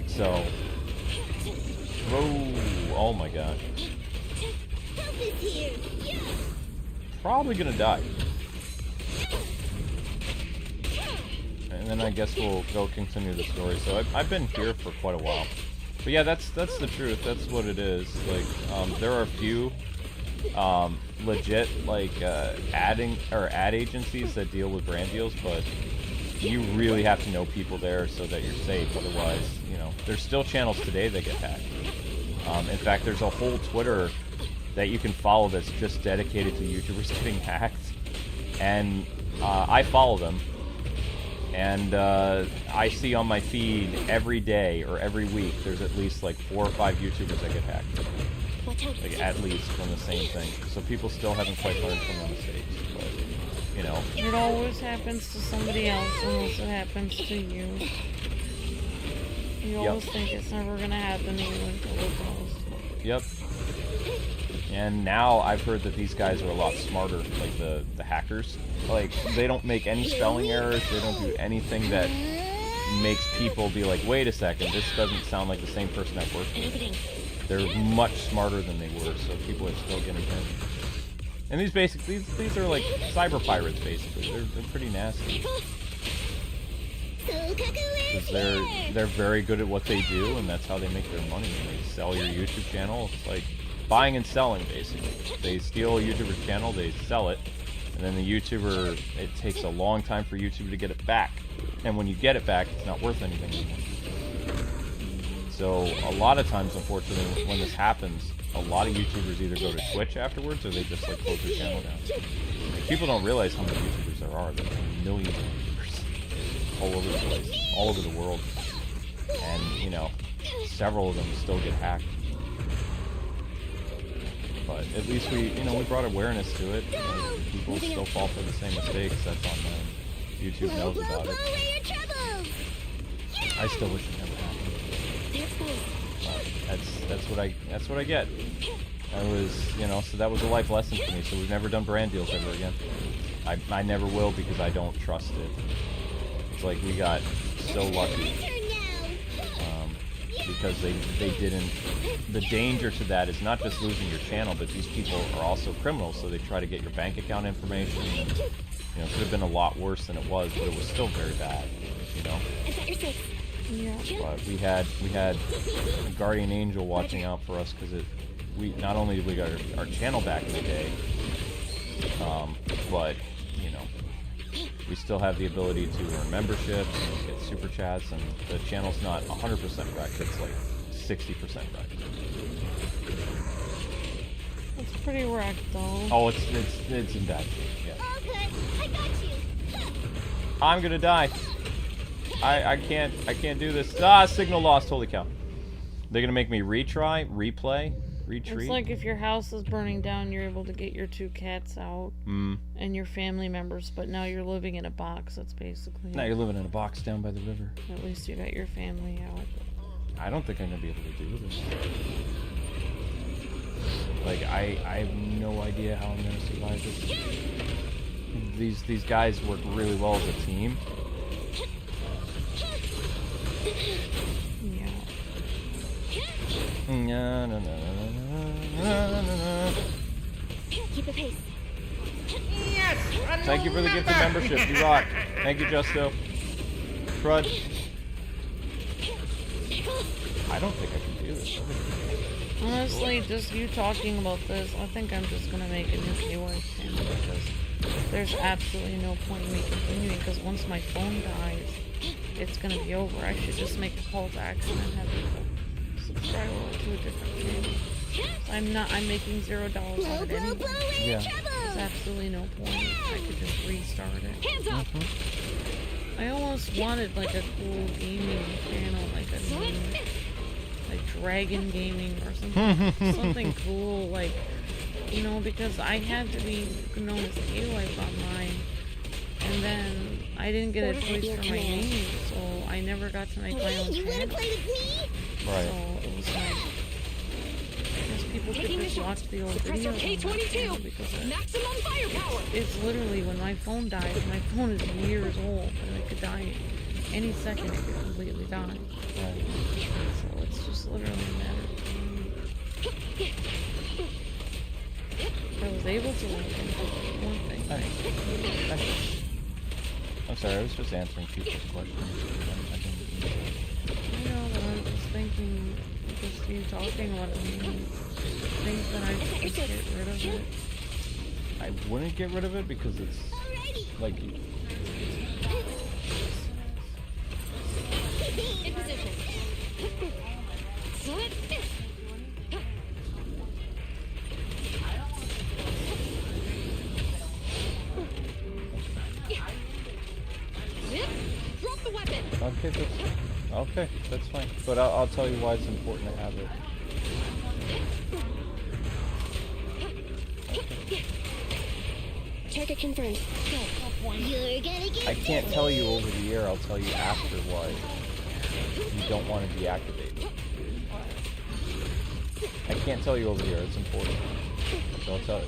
So... Whoa. Oh my god. Probably going to die. And then I guess we'll go continue the story. So I've been here for quite a while. But yeah, that's the truth. That's what it is. Like, there are a few legit like ad agencies that deal with brand deals, but you really have to know people there so that you're safe. Otherwise, you know, there's still channels today that get hacked. In fact, there's a whole Twitter that you can follow that's just dedicated to YouTubers getting hacked, and I follow them. And I see on my feed every day or every week there's at least like 4 or 5 YouTubers that get hacked. Like, at least from the same thing. So people still haven't quite learned from their mistakes. But, you know. It always happens to somebody else unless it happens to you. You always think it's never going to happen to you until it does. Yep. And now I've heard that these guys are a lot smarter, like the hackers. Like, they don't make any spelling errors, they don't do anything that makes people be like, wait a second, this doesn't sound like the same person I've worked with. They're much smarter than they were, so people are still getting hit. And these are like cyber pirates, basically. They're pretty nasty. Because they're very good at what they do, and that's how they make their money. When they sell your YouTube channel, it's like buying and selling, basically. They steal a YouTuber's channel, they sell it, and then the YouTuber, it takes a long time for YouTube to get it back. And when you get it back, it's not worth anything anymore. So a lot of times, unfortunately, when this happens, a lot of YouTubers either go to Twitch afterwards, or they just like close their channel down. Like, people don't realize how many YouTubers there are. There's millions of YouTubers all over the place, all over the world. And, you know, several of them still get hacked. But at least we brought awareness to it. People still fall for the same mistakes. That's on them. YouTube knows about it. I still wish it never happened. That's what I get. So that was a life lesson for me. So we've never done brand deals ever again. I never will, because I don't trust it. It's like we got so lucky. Because they didn't. The danger to that is not just losing your channel, but these people are also criminals, so they try to get your bank account information. And, it could have been a lot worse than it was, but it was still very bad. Yeah. But we had a guardian angel watching out for us, because we not only did we get our channel back in the day, but we still have the ability to earn memberships and get super chats, and the channel's not 100% wrecked, it's like 60% wrecked. It's pretty wrecked, though. Oh, it's in bad shape, yeah. All good. I got you. I'm gonna die. I can't do this. Signal lost, holy cow. They're gonna make me replay? Retreat? It's like if your house is burning down, you're able to get your 2 cats out and your family members, but now you're living in a box. That's basically Now you're living in a box down by the river. At least you got your family out. I don't think I'm gonna be able to do this. Like, I have no idea how I'm gonna survive this. These guys work really well as a team. Yeah. No, no, no, no, no, no, no. Keep the pace. Yes, a Thank you for the gift of membership. You rock. Thank you, Justo. Crud. I don't think I can do this. Honestly, just you talking about this, I think I'm just gonna make a new KY channel because there's absolutely no point in me continuing, because once my phone dies, it's gonna be over. I should just make a call to action and have people subscribe over to a different channel. I'm making $0 on it anyway. Yeah. There's absolutely no point. I could just restart it. Hands up. I almost wanted like a cool gaming channel, like a new, like Dragon Gaming or something, something cool, like, you know, because I had to be known as K-Wife online, and then I didn't get a choice for my name, so I never got to make my own You wanna channel. play with me? Right. So it was like, I guess people could just watch the old videos on my channel because Maximum firepower. it's literally when my phone dies, my phone is years old, and it could die any second, it could completely die. Right. So it's just literally a matter of time. I was able to link into one thing. I'm sorry, I was just answering people's questions. I know, but I was just thinking, just you talking about it, think that I should just get rid of it. I wouldn't get rid of it because it's like In position. Slip. Zip. Drop the weapon. okay, that's fine. But I'll tell you why it's important to have it. Target confirmed. You're gonna get I can't tell you over the air. I'll tell you after why you don't want to deactivate it. I can't tell you over the air. It's important. So I'll tell you.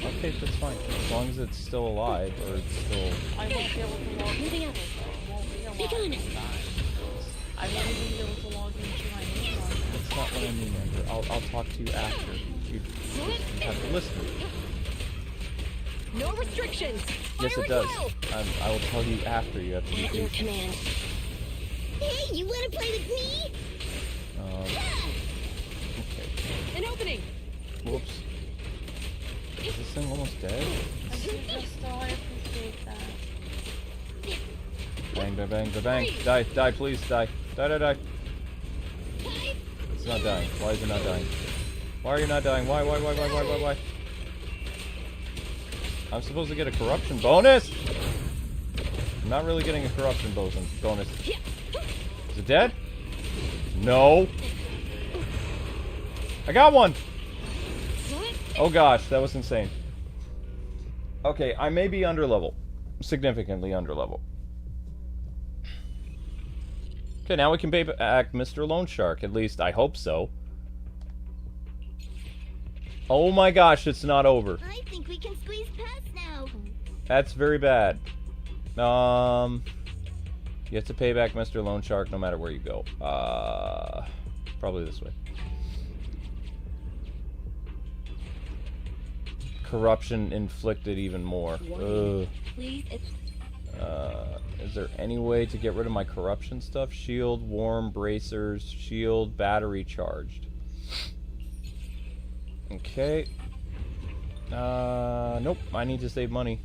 Okay, that's fine. As long as it's still alive or it's still. I won't be able to log moving up. Be gone. I won't even be able to log into my name on that. That's not what I mean, Amber. I'll talk to you after. You have to listen. No restrictions. Yes, it does. I will tell you after. You have to be At your patient. command. Hey, you wanna play with me? Okay. An opening. Whoops. Is this thing almost dead? I appreciate that. Bang, bang, bang, bang, bang. Die, die, please, die. Die, die, die. It's not dying. Why is it not dying? Why are you not dying? Why? I'm supposed to get a corruption bonus? I'm not really getting a corruption bonus. Is it dead? No. I got one! Oh gosh, that was insane. Okay, I may be under level. Significantly under level. Okay, now we can pay back Mr. Loan Shark. At least, I hope so. Oh my gosh, it's not over. I think we can squeeze past now. That's very bad. You have to pay back Mr. Loan Shark no matter where you go. Probably this way. Corruption inflicted even more. Ugh. Please, Is there any way to get rid of my corruption stuff? Shield, warm, bracers, shield, battery charged. Okay. Nope. I need to save money.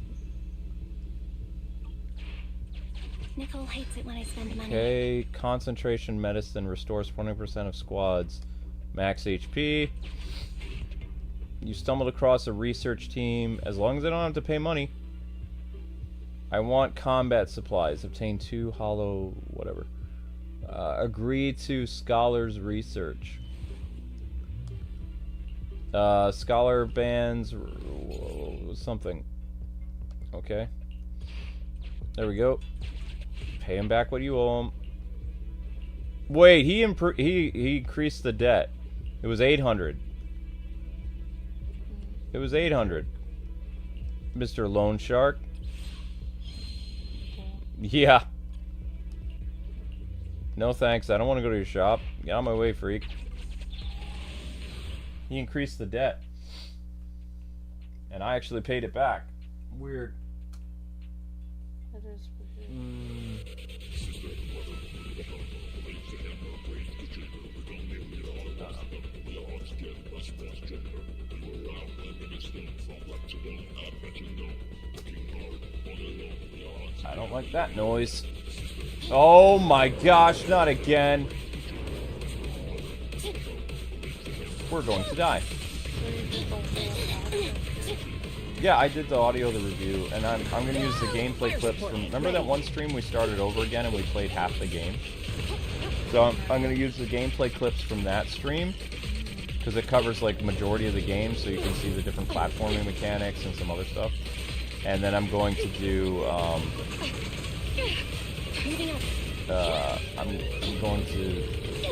Nicole hates it when I spend money. Okay. Concentration medicine restores 20% of squads. Max HP. You stumbled across a research team. As long as I don't have to pay money. I want combat supplies. Obtain 2 hollow... whatever. Agree to scholars research. Scholar bands... something. Okay. There we go. Pay him back what you owe him. Wait, he increased the debt. It was 800. It was 800. Mr. Loan Shark. Yeah. No thanks. I don't want to go to your shop. Get out of my way, freak. He increased the debt. And I actually paid it back. Weird. That is weird. I don't like that noise. Oh my gosh, not again. We're going to die. Yeah, I did the audio, the review, and I'm going to use the gameplay clips from... Remember that one stream we started over again and we played half the game? So I'm going to use the gameplay clips from that stream, because it covers like majority of the game, so you can see the different platforming mechanics and some other stuff. And then I'm going to do...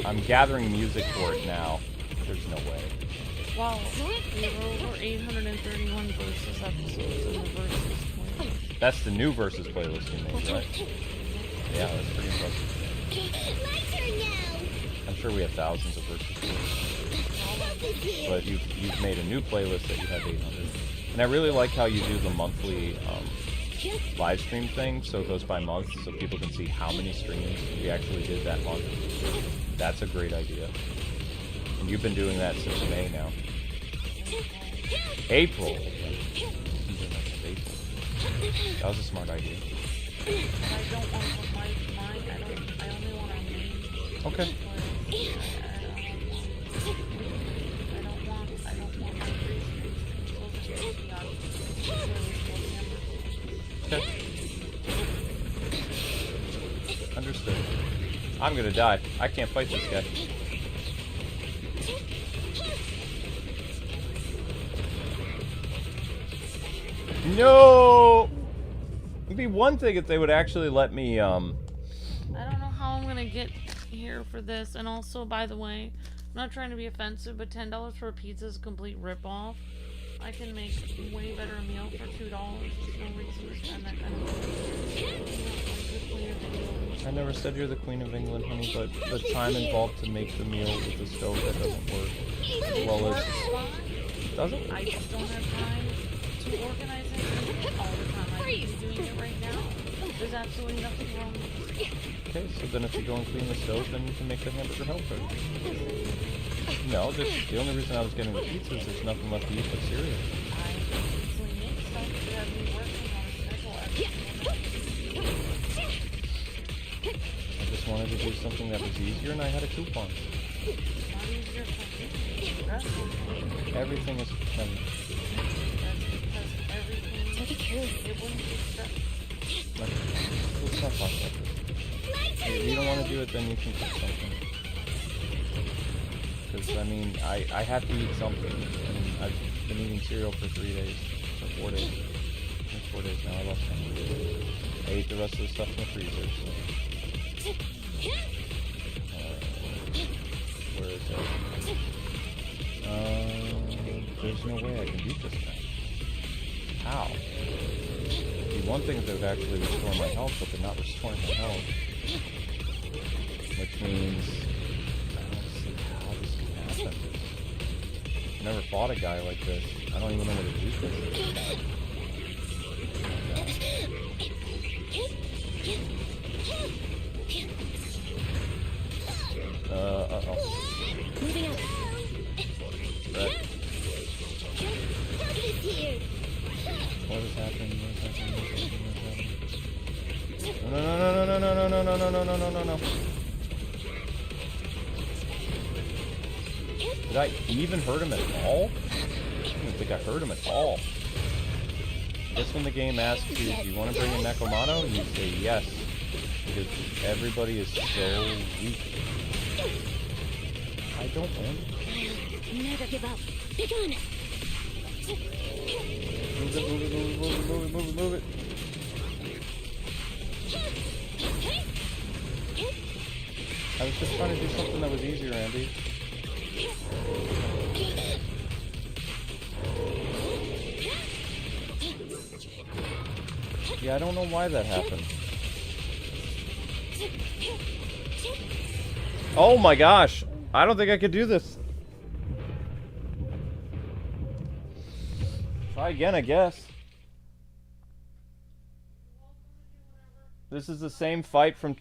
I'm gathering music for it now. There's no way. Wow, we were over 831 versus episodes in the versus playlist. That's the new versus playlist you made, right? Yeah, that's pretty impressive. My turn now. I'm sure we have thousands of versus playlists. But you've made a new playlist that you have 800. And I really like how you do the monthly live stream thing, so it goes by month, so people can see how many streams we actually did that month. That's a great idea. And you've been doing that since May now. April. That was a smart idea. I don't want to put mine. I only want our main. Okay. I don't want my free streams. Okay. Understood. I'm gonna die. I can't fight this guy. No! It'd be one thing if they would actually let me, I don't know how I'm gonna get here for this. And also, by the way, I'm not trying to be offensive, but $10 for a pizza is a complete ripoff. I can make way better a meal for $2. There's no reason to spend that kind of money. I never said you're the Queen of England, honey, but the time involved to make the meal with the stove, that doesn't work. Well, it doesn't? I just don't have time to organize it all the time. I'm doing it right now. There's absolutely nothing wrong with it. Okay, so then if you go and clean the stove, then you can make the hamburger helper. No, the only reason I was getting the pizza is there's nothing left to eat but cereal. I easily make stuff to have me working on a schedule every I just wanted to do something that was easier, and I had a coupon. Not easier for me. Stressful for me. Everything is... That's because everything... Take it carefully. It wouldn't be stressful. Let's not talk about this. If you don't want to do it, then you can cook something. Because, I mean, I have to eat something. And I've been eating cereal for 3 days. For 4 days. It's 4 days now. I lost some. I ate the rest of the stuff in the freezer, so... where is it? There's no way I can beat this thing. How? It'd be one thing if they would actually restore my health, but they're not restoring my health. Which means... I don't see how this can happen. I've never fought a guy like this. I don't even know what to do with this. Uh-oh. Moving up. Right. Help is here. What is happening? What is happening? What is happening? No. Did I even hurt him at all? I don't think I hurt him at all. I guess when the game asks you, do you want to bring in Nekomato? You say yes. Because everybody is so weak. I don't want it. Never give up. Pick on. Move it. I was just trying to do something that was easier, Andy. Yeah, I don't know why that happened. Oh my gosh! I don't think I could do this. Try again, I guess. This is the same fight from...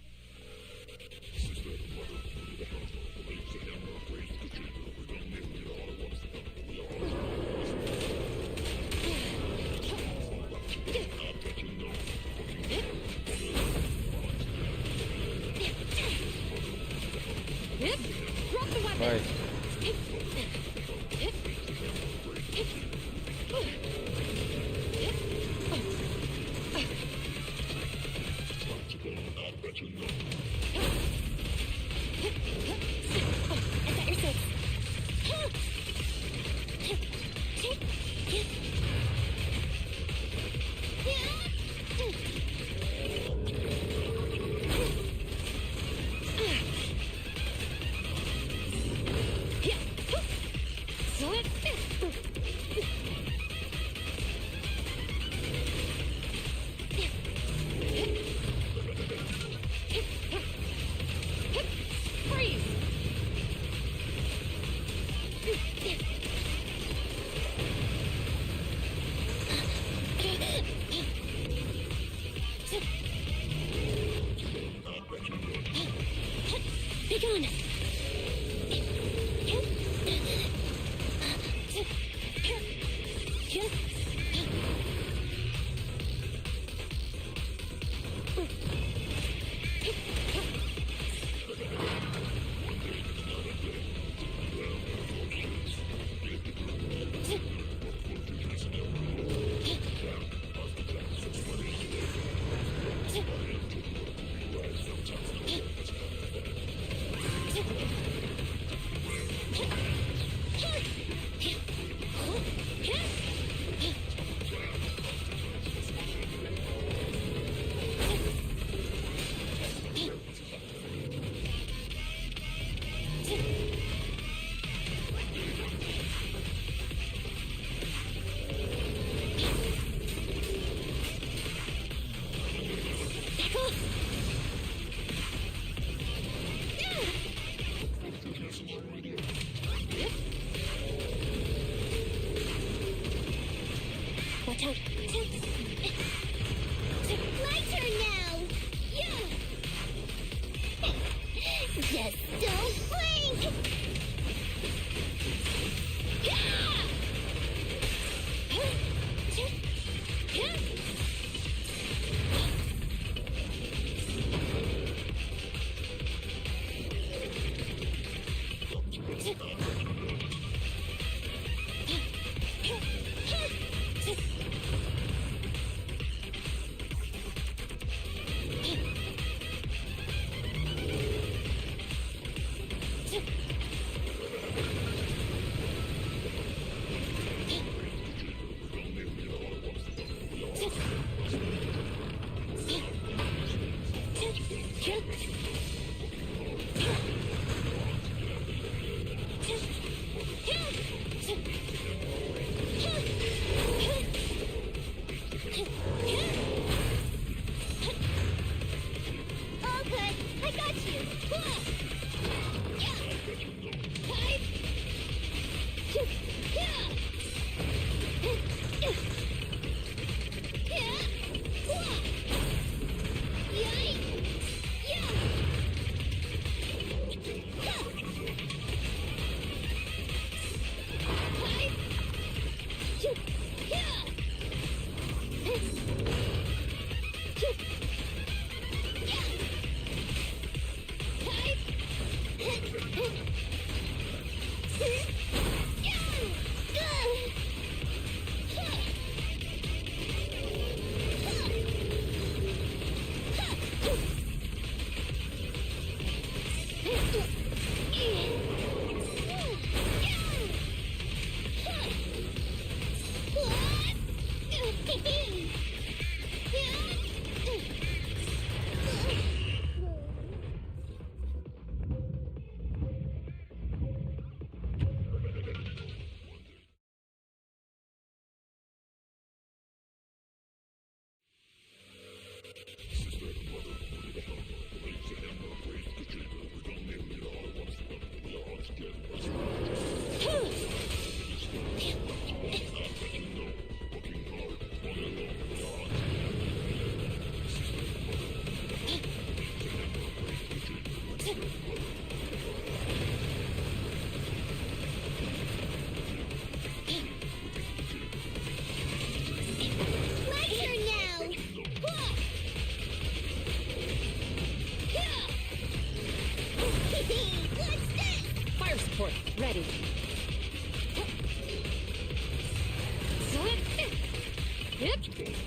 Right. Watch out. My turn now. Yeah. Just don't blink. My turn now! What's this? Fire support, ready. Yep,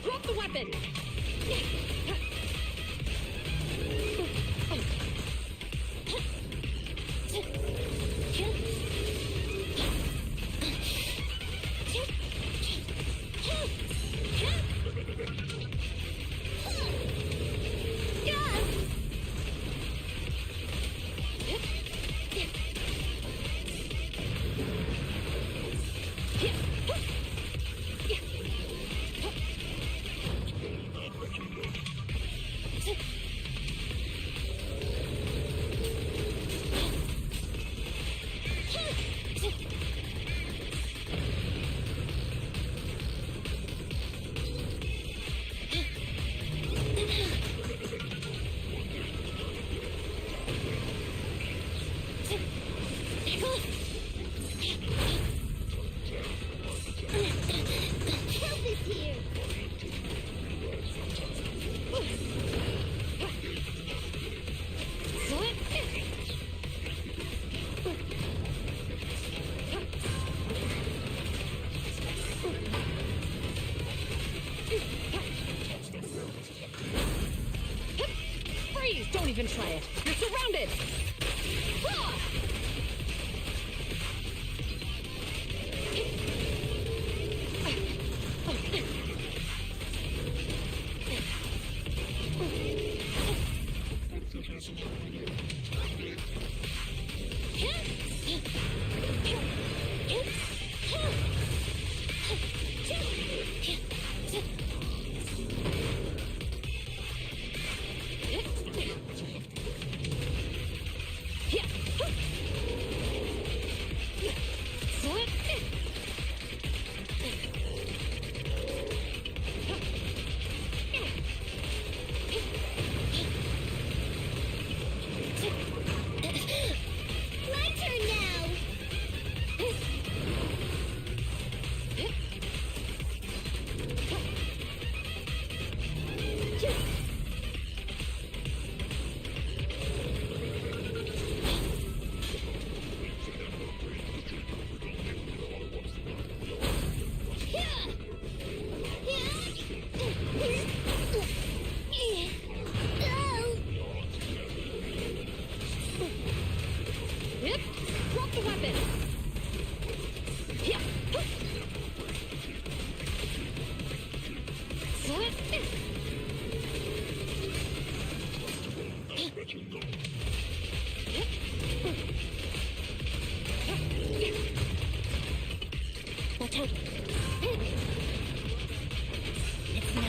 drop the weapon. Help is here! Freeze! Don't even try it. You're surrounded. My turn now! Yep, drop the weapon. Yeah. Watch out! It's not.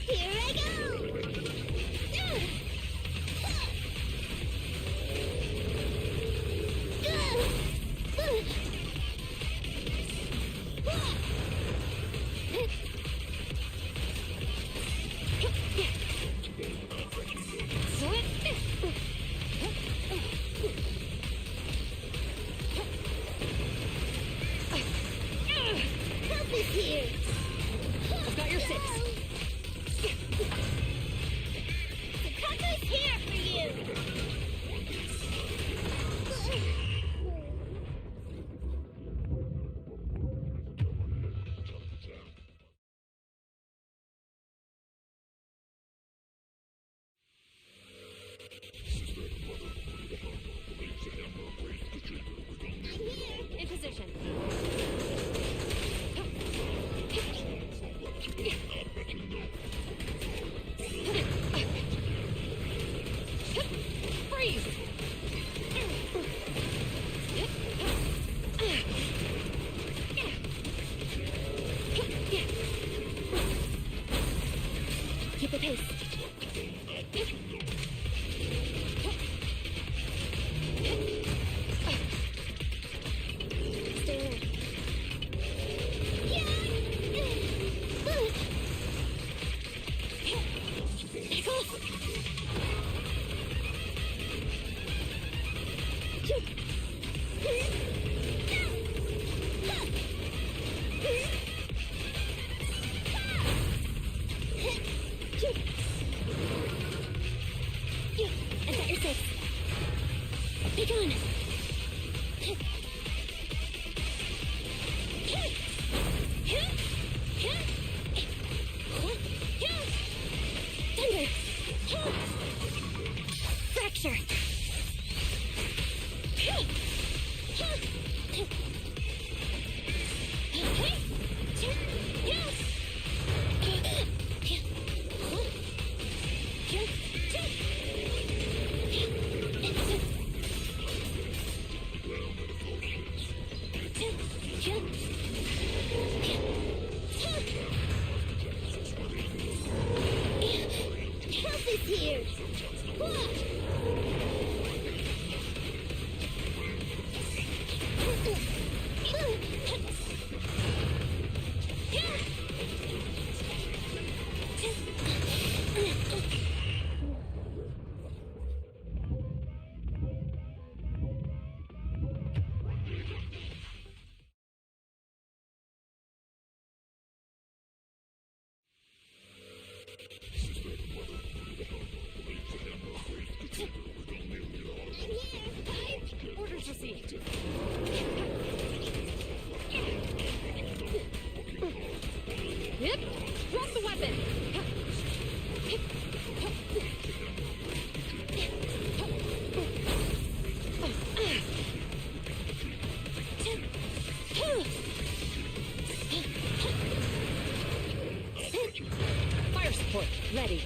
Here I go! Keep the pace. Stay alert. Back off. I've got your six. Be gone. Thunder. Fracture. Help is here. Orders received. Yep. Drop the weapon. Fire support ready.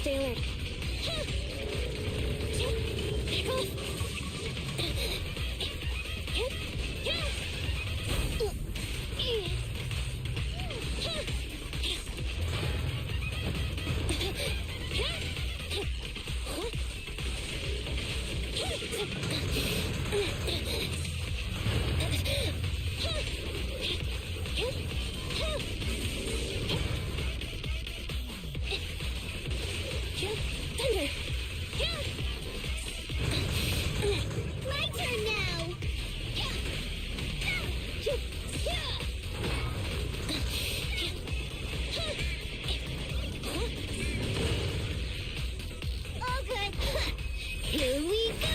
Stay alert. Back off. Thunder. My turn now. All good. Here we go.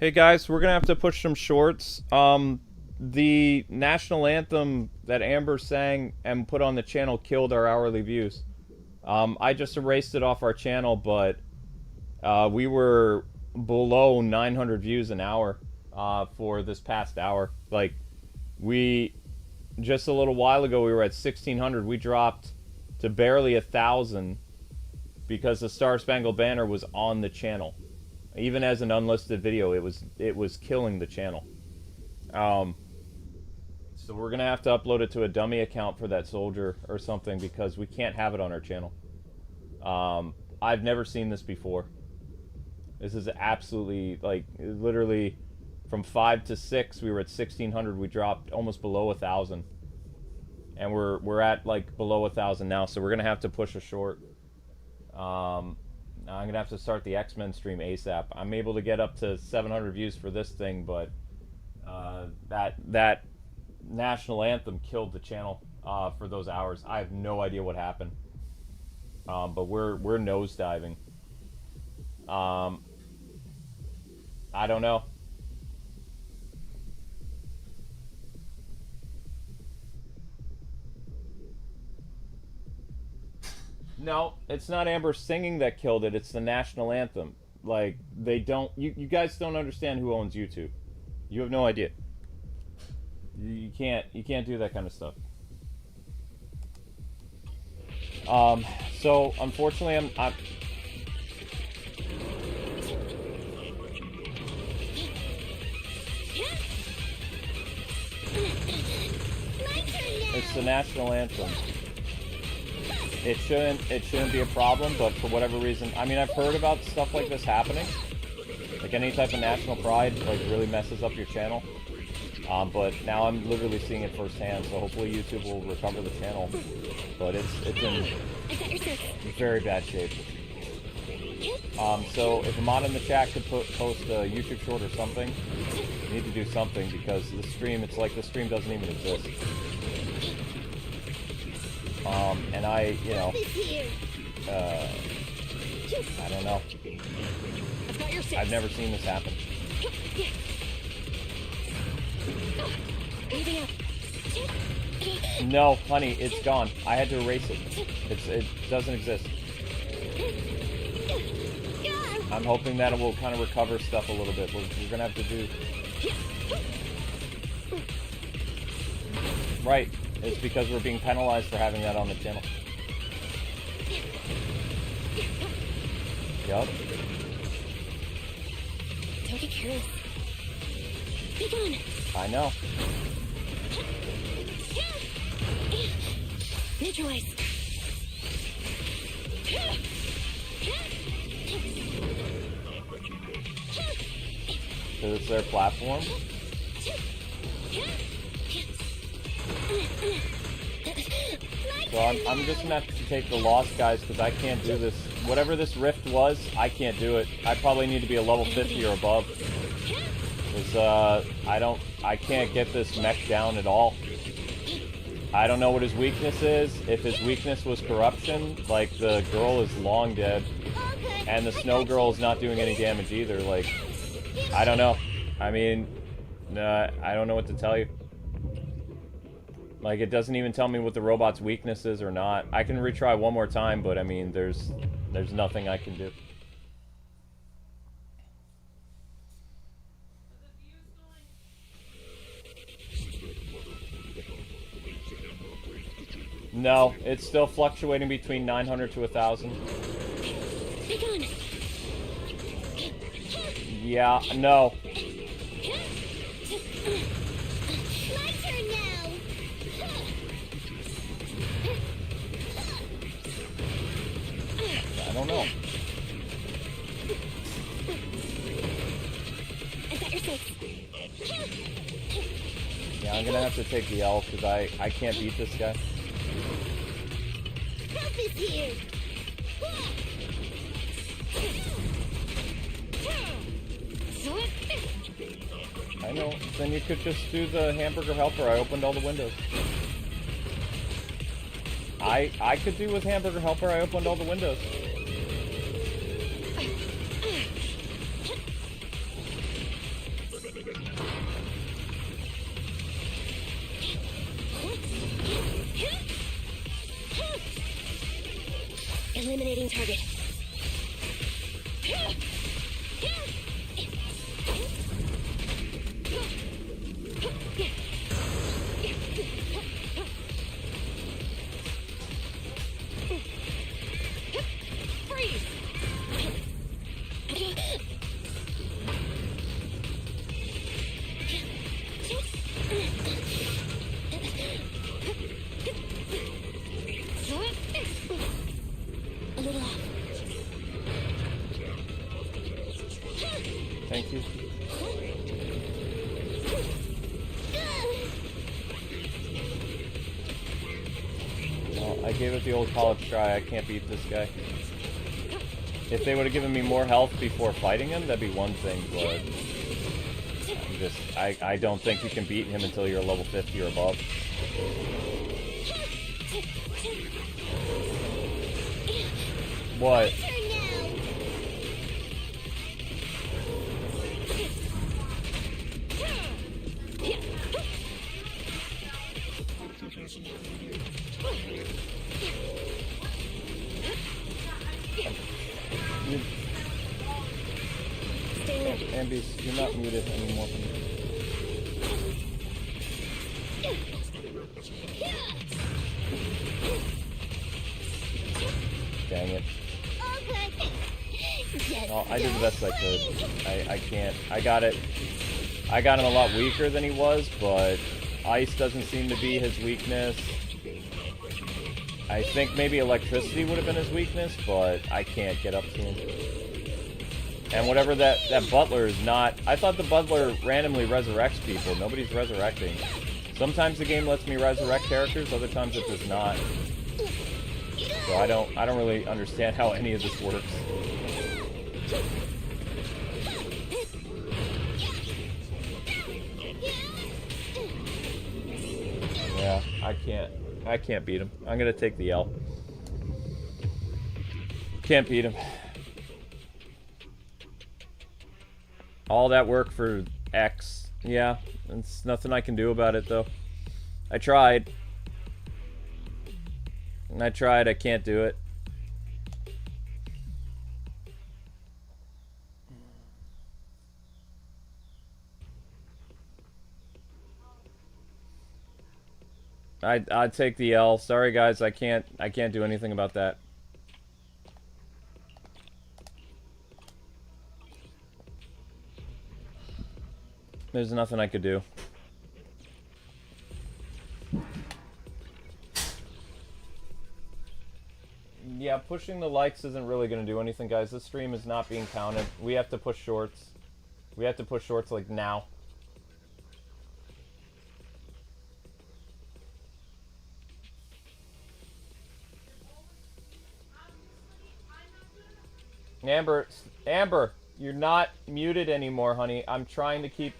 Hey guys, we're gonna have to push some shorts. The national anthem that Amber sang and put on the channel killed our hourly views. I just erased it off our channel, but we were below 900 views an hour for this past hour. Like, we just a little while ago we were at 1,600. We dropped to barely 1,000 because the Star Spangled Banner was on the channel. Even as an unlisted video, it was killing the channel. So we're gonna have to upload it to a dummy account for that soldier or something because we can't have it on our channel. I've never seen this before. This is absolutely, like, literally from 5 to 6 we were at 1,600. We dropped almost below 1,000, and we're at like below 1,000 now. So we're gonna have to push a short. I'm gonna have to start the X-Men stream ASAP. I'm able to get up to 700 views for this thing, but that national anthem killed the channel for those hours. I have no idea what happened, but we're nosediving. I don't know. No, it's not Amber singing that killed it. It's the national anthem. Like, they don't... You guys don't understand who owns YouTube. You have no idea. You can't do that kind of stuff. So, unfortunately, I'm it's the national anthem. It shouldn't be a problem, but for whatever reason, I mean, I've heard about stuff like this happening. Like, any type of national pride, like, really messes up your channel. But now I'm literally seeing it firsthand, so hopefully YouTube will recover the channel. But it's in very bad shape. So if a mod in the chat could post a YouTube short or something, we need to do something because the stream, it's like the stream doesn't even exist. And you know, I don't know. I've never seen this happen. No, honey, it's gone. I had to erase it. It doesn't exist. I'm hoping that it will kind of recover stuff a little bit. We're gonna have to do... Right. It's because we're being penalized for having that on the channel. Yup. Don't get careless. Be gone. I know. Neutralize. Because it's their platform. So I'm just gonna have to take the loss, guys, because I can't do this. Whatever this rift was, I can't do it. I probably need to be a level 50 or above. Because I can't get this mech down at all. I don't know what his weakness is. If his weakness was corruption, like, the girl is long dead. And the snow girl is not doing any damage either. Like, I don't know. I mean, I don't know what to tell you. Like, it doesn't even tell me what the robot's weakness is or not. I can retry one more time, but I mean, there's nothing I can do. No, it's still fluctuating between 900 to 1,000. Yeah, no. My turn now. I don't know. Is that your six? Yeah, I'm gonna have to take the L because I can't beat this guy. Help is here. I know. Then you could just do the hamburger helper. I opened all the windows. I could do with hamburger helper. I opened all the windows. Eliminating target. Freeze! A little off. Thank you. Well, I gave it the old college try. I can't beat this guy. If they would have given me more health before fighting him, that'd be one thing, but I don't think you can beat him until you're level 50 or above. What? Ambies, you're not muted anymore. Dang it. Well, I did the best I could. I can't. I got it. I got him a lot weaker than he was, but ice doesn't seem to be his weakness. I think maybe electricity would have been his weakness, but I can't get up to him. And whatever that butler is not... I thought the butler randomly resurrects people. Nobody's resurrecting. Sometimes the game lets me resurrect characters, other times it does not. So I don't really understand how any of this works. Yeah, I can't beat him. I'm gonna take the L. Can't beat him. All that work for X. Yeah, there's nothing I can do about it, though. I tried. I can't do it. I'd take the L. Sorry guys, I can't do anything about that. There's nothing I could do. Yeah, pushing the likes isn't really going to do anything, guys. This stream is not being counted. We have to push shorts. We have to push shorts, like, now. Amber, you're not muted anymore, honey. I'm trying to keep...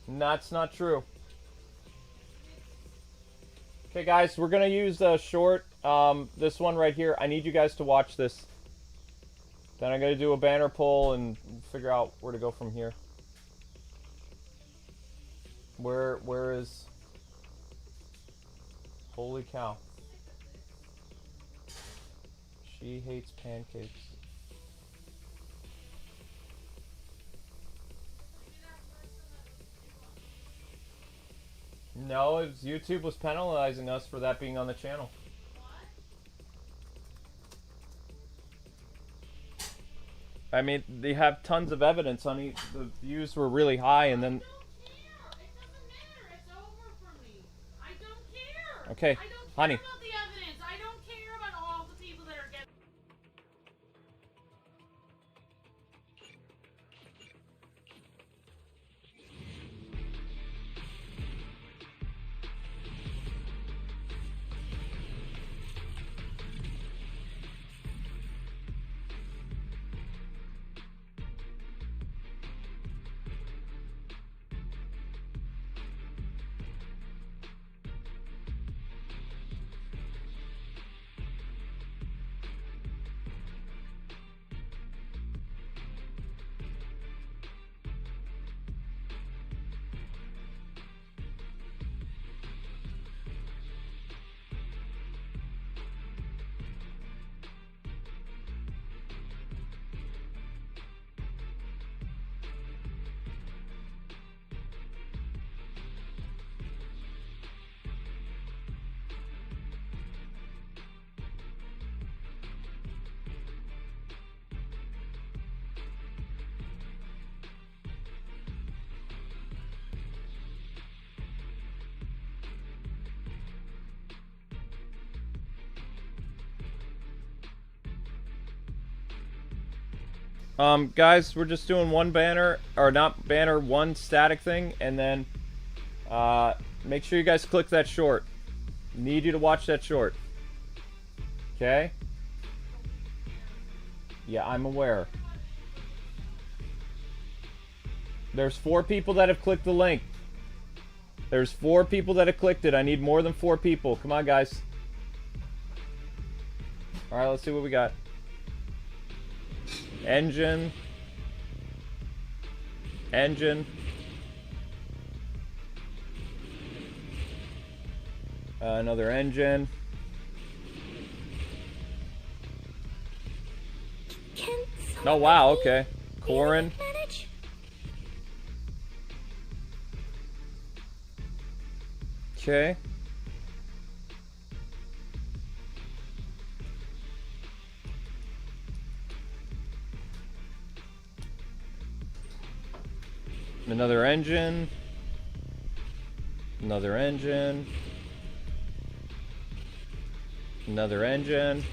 That's not true. Okay, guys, we're gonna use a short. This one right here. I need you guys to watch this. Then I'm gonna do a banner pull and figure out where to go from here. Where is? Holy cow! She hates pancakes. No, it was YouTube was penalizing us for that being on the channel. I mean, they have tons of evidence on it. The views were really high, and then. Okay, honey. Guys, we're just doing one banner, or not banner, one static thing, and then, make sure you guys click that short. Need you to watch that short. Okay? Yeah, I'm aware. There's 4 people that have clicked the link. There's 4 people that have clicked it. I need more than 4 people. Come on, guys. Alright, let's see what we got. Engine. Another engine. Oh wow, okay. Corin. Okay. Another engine. Another engine. Another engine.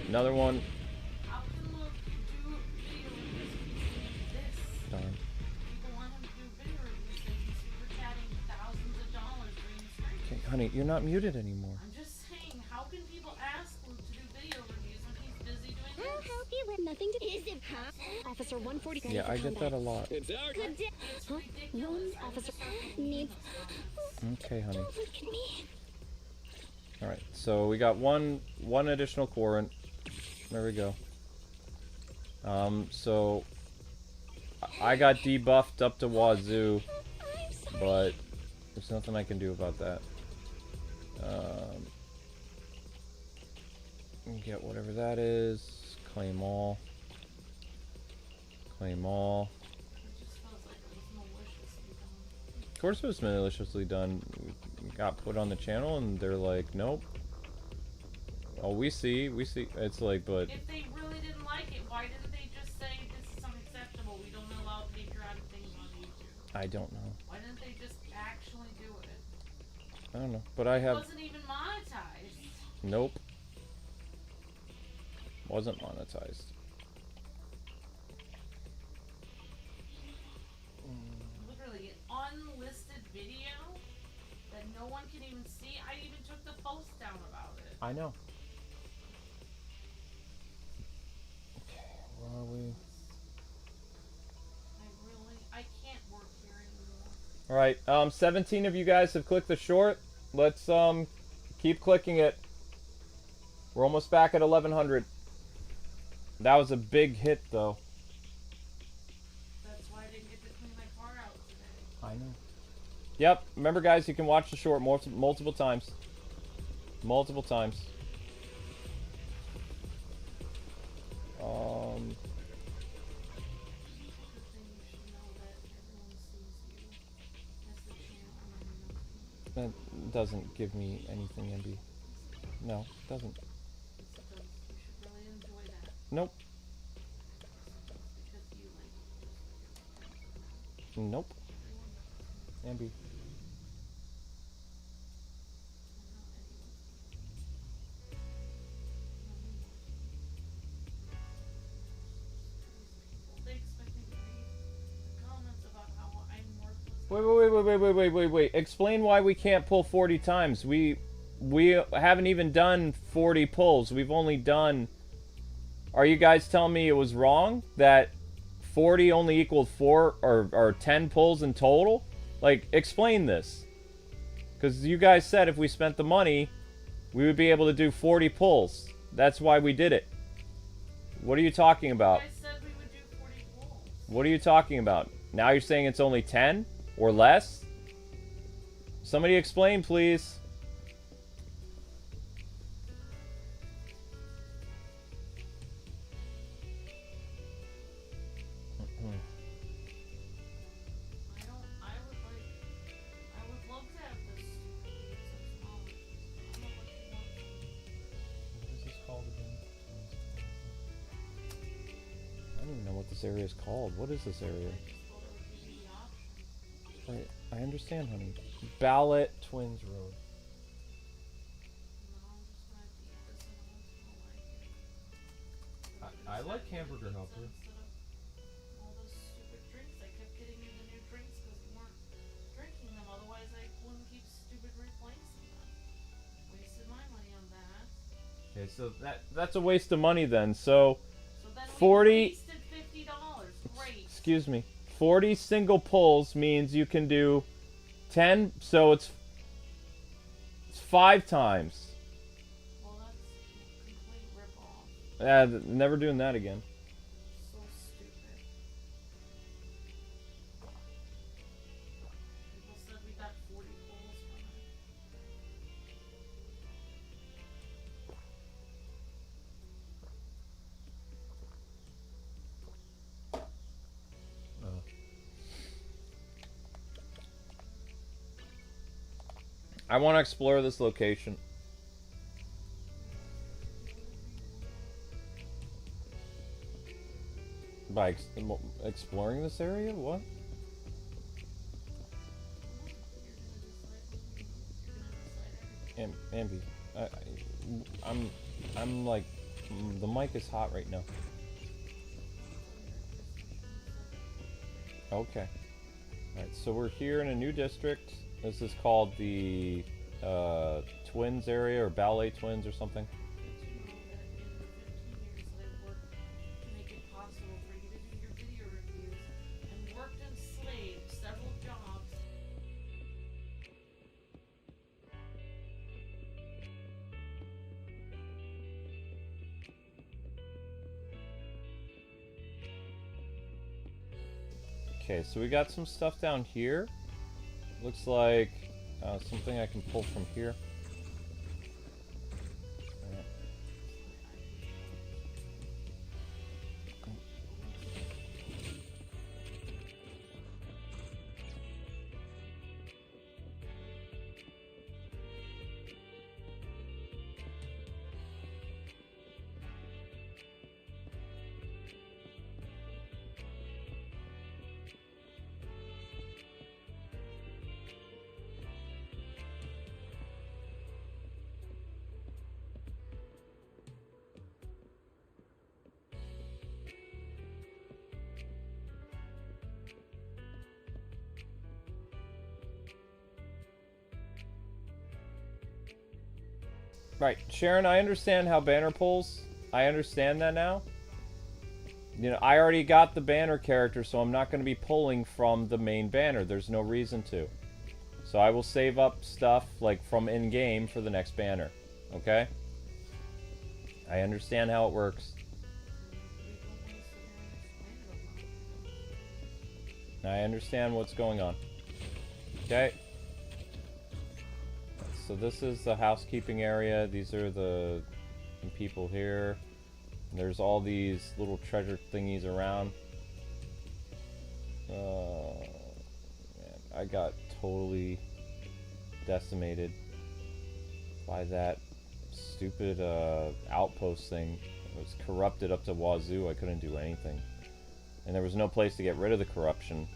Another one. Darn. Okay, honey, you're not muted anymore. I'm just saying, how can people ask Luke to do video reviews when he's busy doing this? I'll help you with nothing to. Is it Officer 140? Yeah, I get that a lot. Good day. Huh? One officer needs. Okay, honey. Don't look at me. Alright, so we got one additional Corin. There we go. So I got debuffed up to wazoo, but there's nothing I can do about that. Get whatever that is. Claim all. Claim all. Of course it was maliciously done. We got put on the channel and they're like, nope. Oh, we see. It's like, but... If they really didn't like it, why didn't they just say this is unacceptable? We don't allow patriotic things on YouTube. I don't know. Why didn't they just actually do it? I don't know. But I have... It wasn't even monetized. Nope. Wasn't monetized. Literally an unlisted video that no one can even see. I even took the post down about it. I know. Okay, where are we? I can't work here anymore. Alright, 17 of you guys have clicked the short. Let's, keep clicking it. We're almost back at 1100. That was a big hit, though. That's why I didn't get to clean my car out today. I know. Yep, remember guys, you can watch the short multiple times. Multiple times. That doesn't give me anything, MB. No, it doesn't. You should really enjoy that. Nope. Because you like Nope. MB. They expect me to read comments about how I'm worthless. Wait. Explain why we can't pull 40 times. We haven't even done 40 pulls. We've only done... Are you guys telling me it was wrong? That 40 only equaled 4 or 10 pulls in total? Like, explain this. Because you guys said if we spent the money, we would be able to do 40 pulls. That's why we did it. What are you talking about? I said we would do 40 pulls. What are you talking about? Now you're saying it's only 10? Or less? Somebody explain, please. I would love to have this stupid knowledge. I don't know what you want from me. What is this called again? I don't even know what this area is called. What is this area? I understand, honey. Ballet Twins Road. I like Hamburger Helper. All those stupid drinks, I kept getting you the new drinks because you weren't drinking them. Otherwise, I wouldn't keep stupid replacing them. Wasted my money on that. Okay, so that's a waste of money then. So then 40. Wasted $50. Great. Excuse me. 40 single pulls means you can do 10, so it's 5 times. Well, that's a complete rip-off. Never doing that again. So stupid. People said we got 40 pulls from it. I want to explore this location. By exploring this area? What? Ambi, I'm like, the mic is hot right now. Okay. Alright, so we're here in a new district. This is called the Twins area, or Ballet Twins or something. Did you know that in the 15 years that I've worked to make it possible for you to do your video reviews, and worked and slaved several jobs. Okay, so we got some stuff down here. Looks like something I can pull from here. Right, Sharon, I understand how banner pulls. I understand that now. You know, I already got the banner character, so I'm not going to be pulling from the main banner. There's no reason to. So I will save up stuff, like, from in-game for the next banner. Okay? I understand how it works. I understand what's going on. Okay? So this is the housekeeping area. These are the people here. There's all these little treasure thingies around. Man, I got totally decimated by that stupid outpost thing. It was corrupted up to wazoo. I couldn't do anything. And there was no place to get rid of the corruption.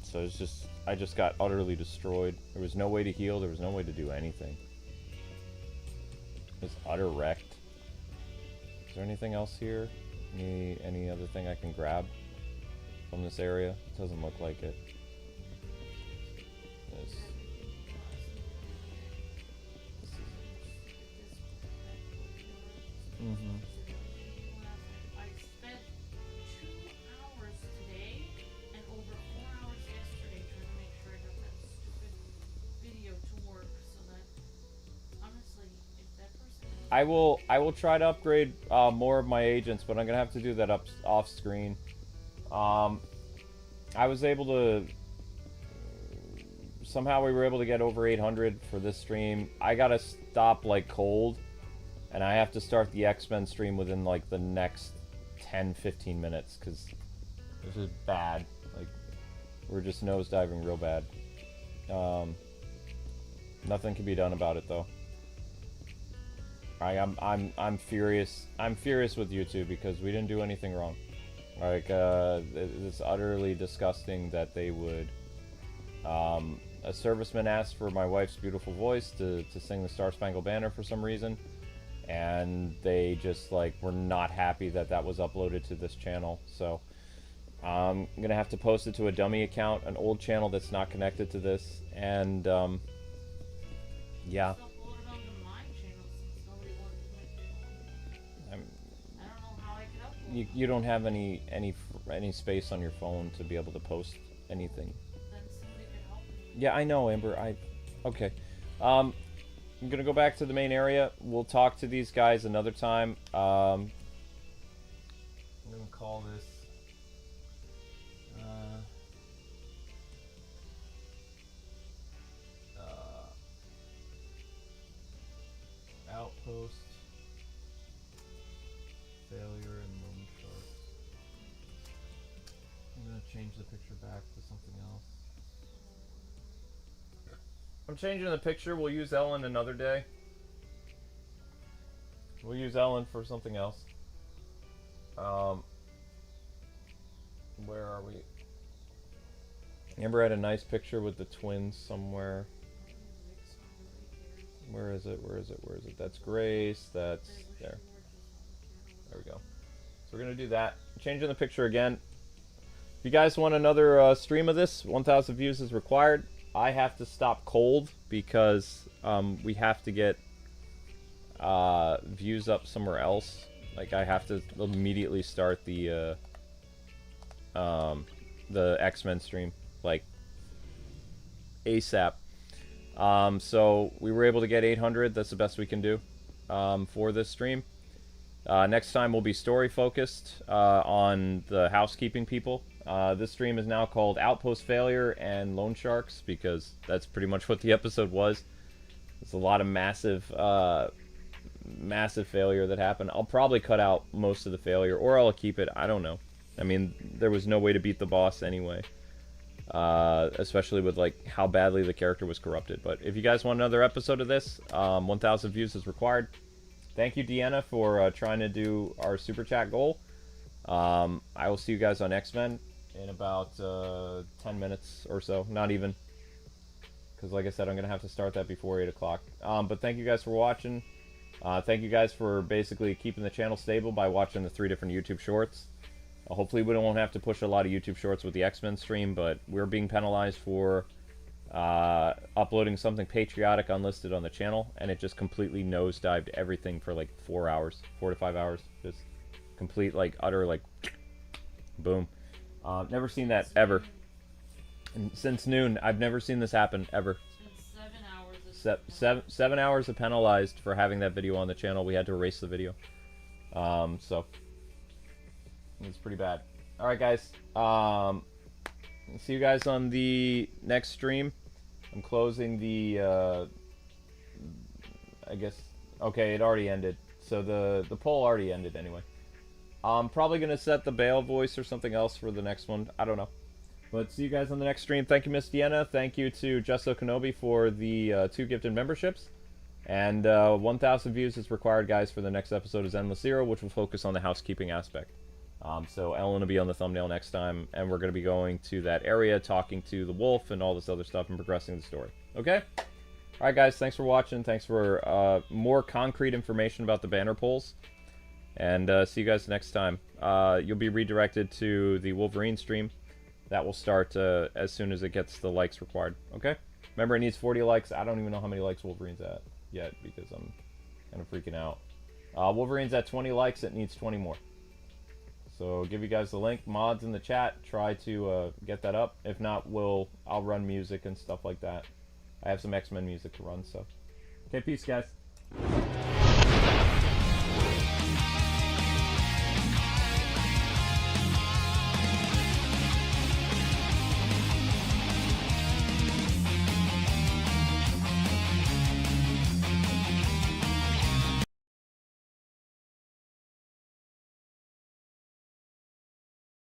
So it's just, I just got utterly destroyed. There was no way to heal. There was no way to do anything. It was utter wrecked. Is there anything else here? Any other thing I can grab from this area? It doesn't look like it. Mm-hmm. I spent 2 hours today and over 4 hours yesterday trying to make sure I got that stupid video to work so that, honestly, if that person... I will try to upgrade more of my agents, but I'm gonna have to do that off screen. I was able to... Somehow we were able to get over 800 for this stream. I gotta stop like cold. And I have to start the X-Men stream within, like, the next 10-15 minutes, because this is bad. Like, we're just nosediving real bad. Nothing can be done about it, though. I'm furious. I'm furious with YouTube, because we didn't do anything wrong. Like, it's utterly disgusting that they would... a serviceman asked for my wife's beautiful voice to sing the Star Spangled Banner for some reason. And they just, like, were not happy that that was uploaded to this channel. So, I'm gonna have to post it to a dummy account, an old channel that's not connected to this. And, yeah. You don't have any space on your phone to be able to post anything. Yeah, I know, Amber. Okay. I'm gonna go back to the main area. We'll talk to these guys another time. I'm gonna call this Outpost Failure and Loan Sharks. I'm gonna change the picture back to something else. I'm changing the picture. We'll use Ellen another day. We'll use Ellen for something else. Where are we? Amber had a nice picture with the twins somewhere. Where is it? Where is it? Where is it? That's Grace. That's there. There we go. So we're gonna do that. Changing the picture again. If you guys want another stream of this, 1,000 views is required. I have to stop cold because we have to get views up somewhere else. Like, I have to immediately start the X-Men stream, like, ASAP. So we were able to get 800. That's the best we can do for this stream. Next time we'll be story focused on the housekeeping people. This stream is now called Outpost Failure and Loan Sharks because that's pretty much what the episode was. There's a lot of massive failure that happened. I'll probably cut out most of the failure, or I'll keep it. I don't know. I mean, there was no way to beat the boss anyway. Especially with, like, how badly the character was corrupted. But if you guys want another episode of this, 1,000 views is required. Thank you, Deanna, for trying to do our super chat goal. I will see you guys on X-Men in about 10 minutes or so. Not even. Because, like I said, I'm going to have to start that before 8 o'clock. But thank you guys for watching. Thank you guys for basically keeping the channel stable by watching the 3 different YouTube shorts. Hopefully we won't have to push a lot of YouTube shorts with the X-Men stream, but we're being penalized for uploading something patriotic unlisted on the channel, and it just completely nosedived everything for like 4 hours, 4 to 5 hours. Just complete, like, utter, like, boom. Never seen that, ever. And since noon, I've never seen this happen, ever. 7 hours of penalized for having that video on the channel. We had to erase the video. So, it's pretty bad. Alright, guys. See you guys on the next stream. I'm closing the, I guess, okay, it already ended. So the poll already ended anyway. I'm probably going to set the Bale voice or something else for the next one. I don't know. But see you guys on the next stream. Thank you, Miss Deanna. Thank you to Justo Kenobi for the 2 gifted memberships. And 1,000 views is required, guys, for the next episode of Zenless Zero, which will focus on the housekeeping aspect. So Ellen will be on the thumbnail next time, and we're going to be going to that area, talking to the wolf and all this other stuff, and progressing the story. Okay? Alright, guys, thanks for watching. Thanks for more concrete information about the banner polls. And see you guys next time. You'll be redirected to the Wolverine stream. That will start as soon as it gets the likes required. Okay? Remember, it needs 40 likes. I don't even know how many likes Wolverine's at yet, because I'm kind of freaking out. Wolverine's at 20 likes. It needs 20 more. So give you guys the link, mods in the chat. Try to get that up. If not, I'll run music and stuff like that. I have some X-Men music to run, so. Okay, peace, guys.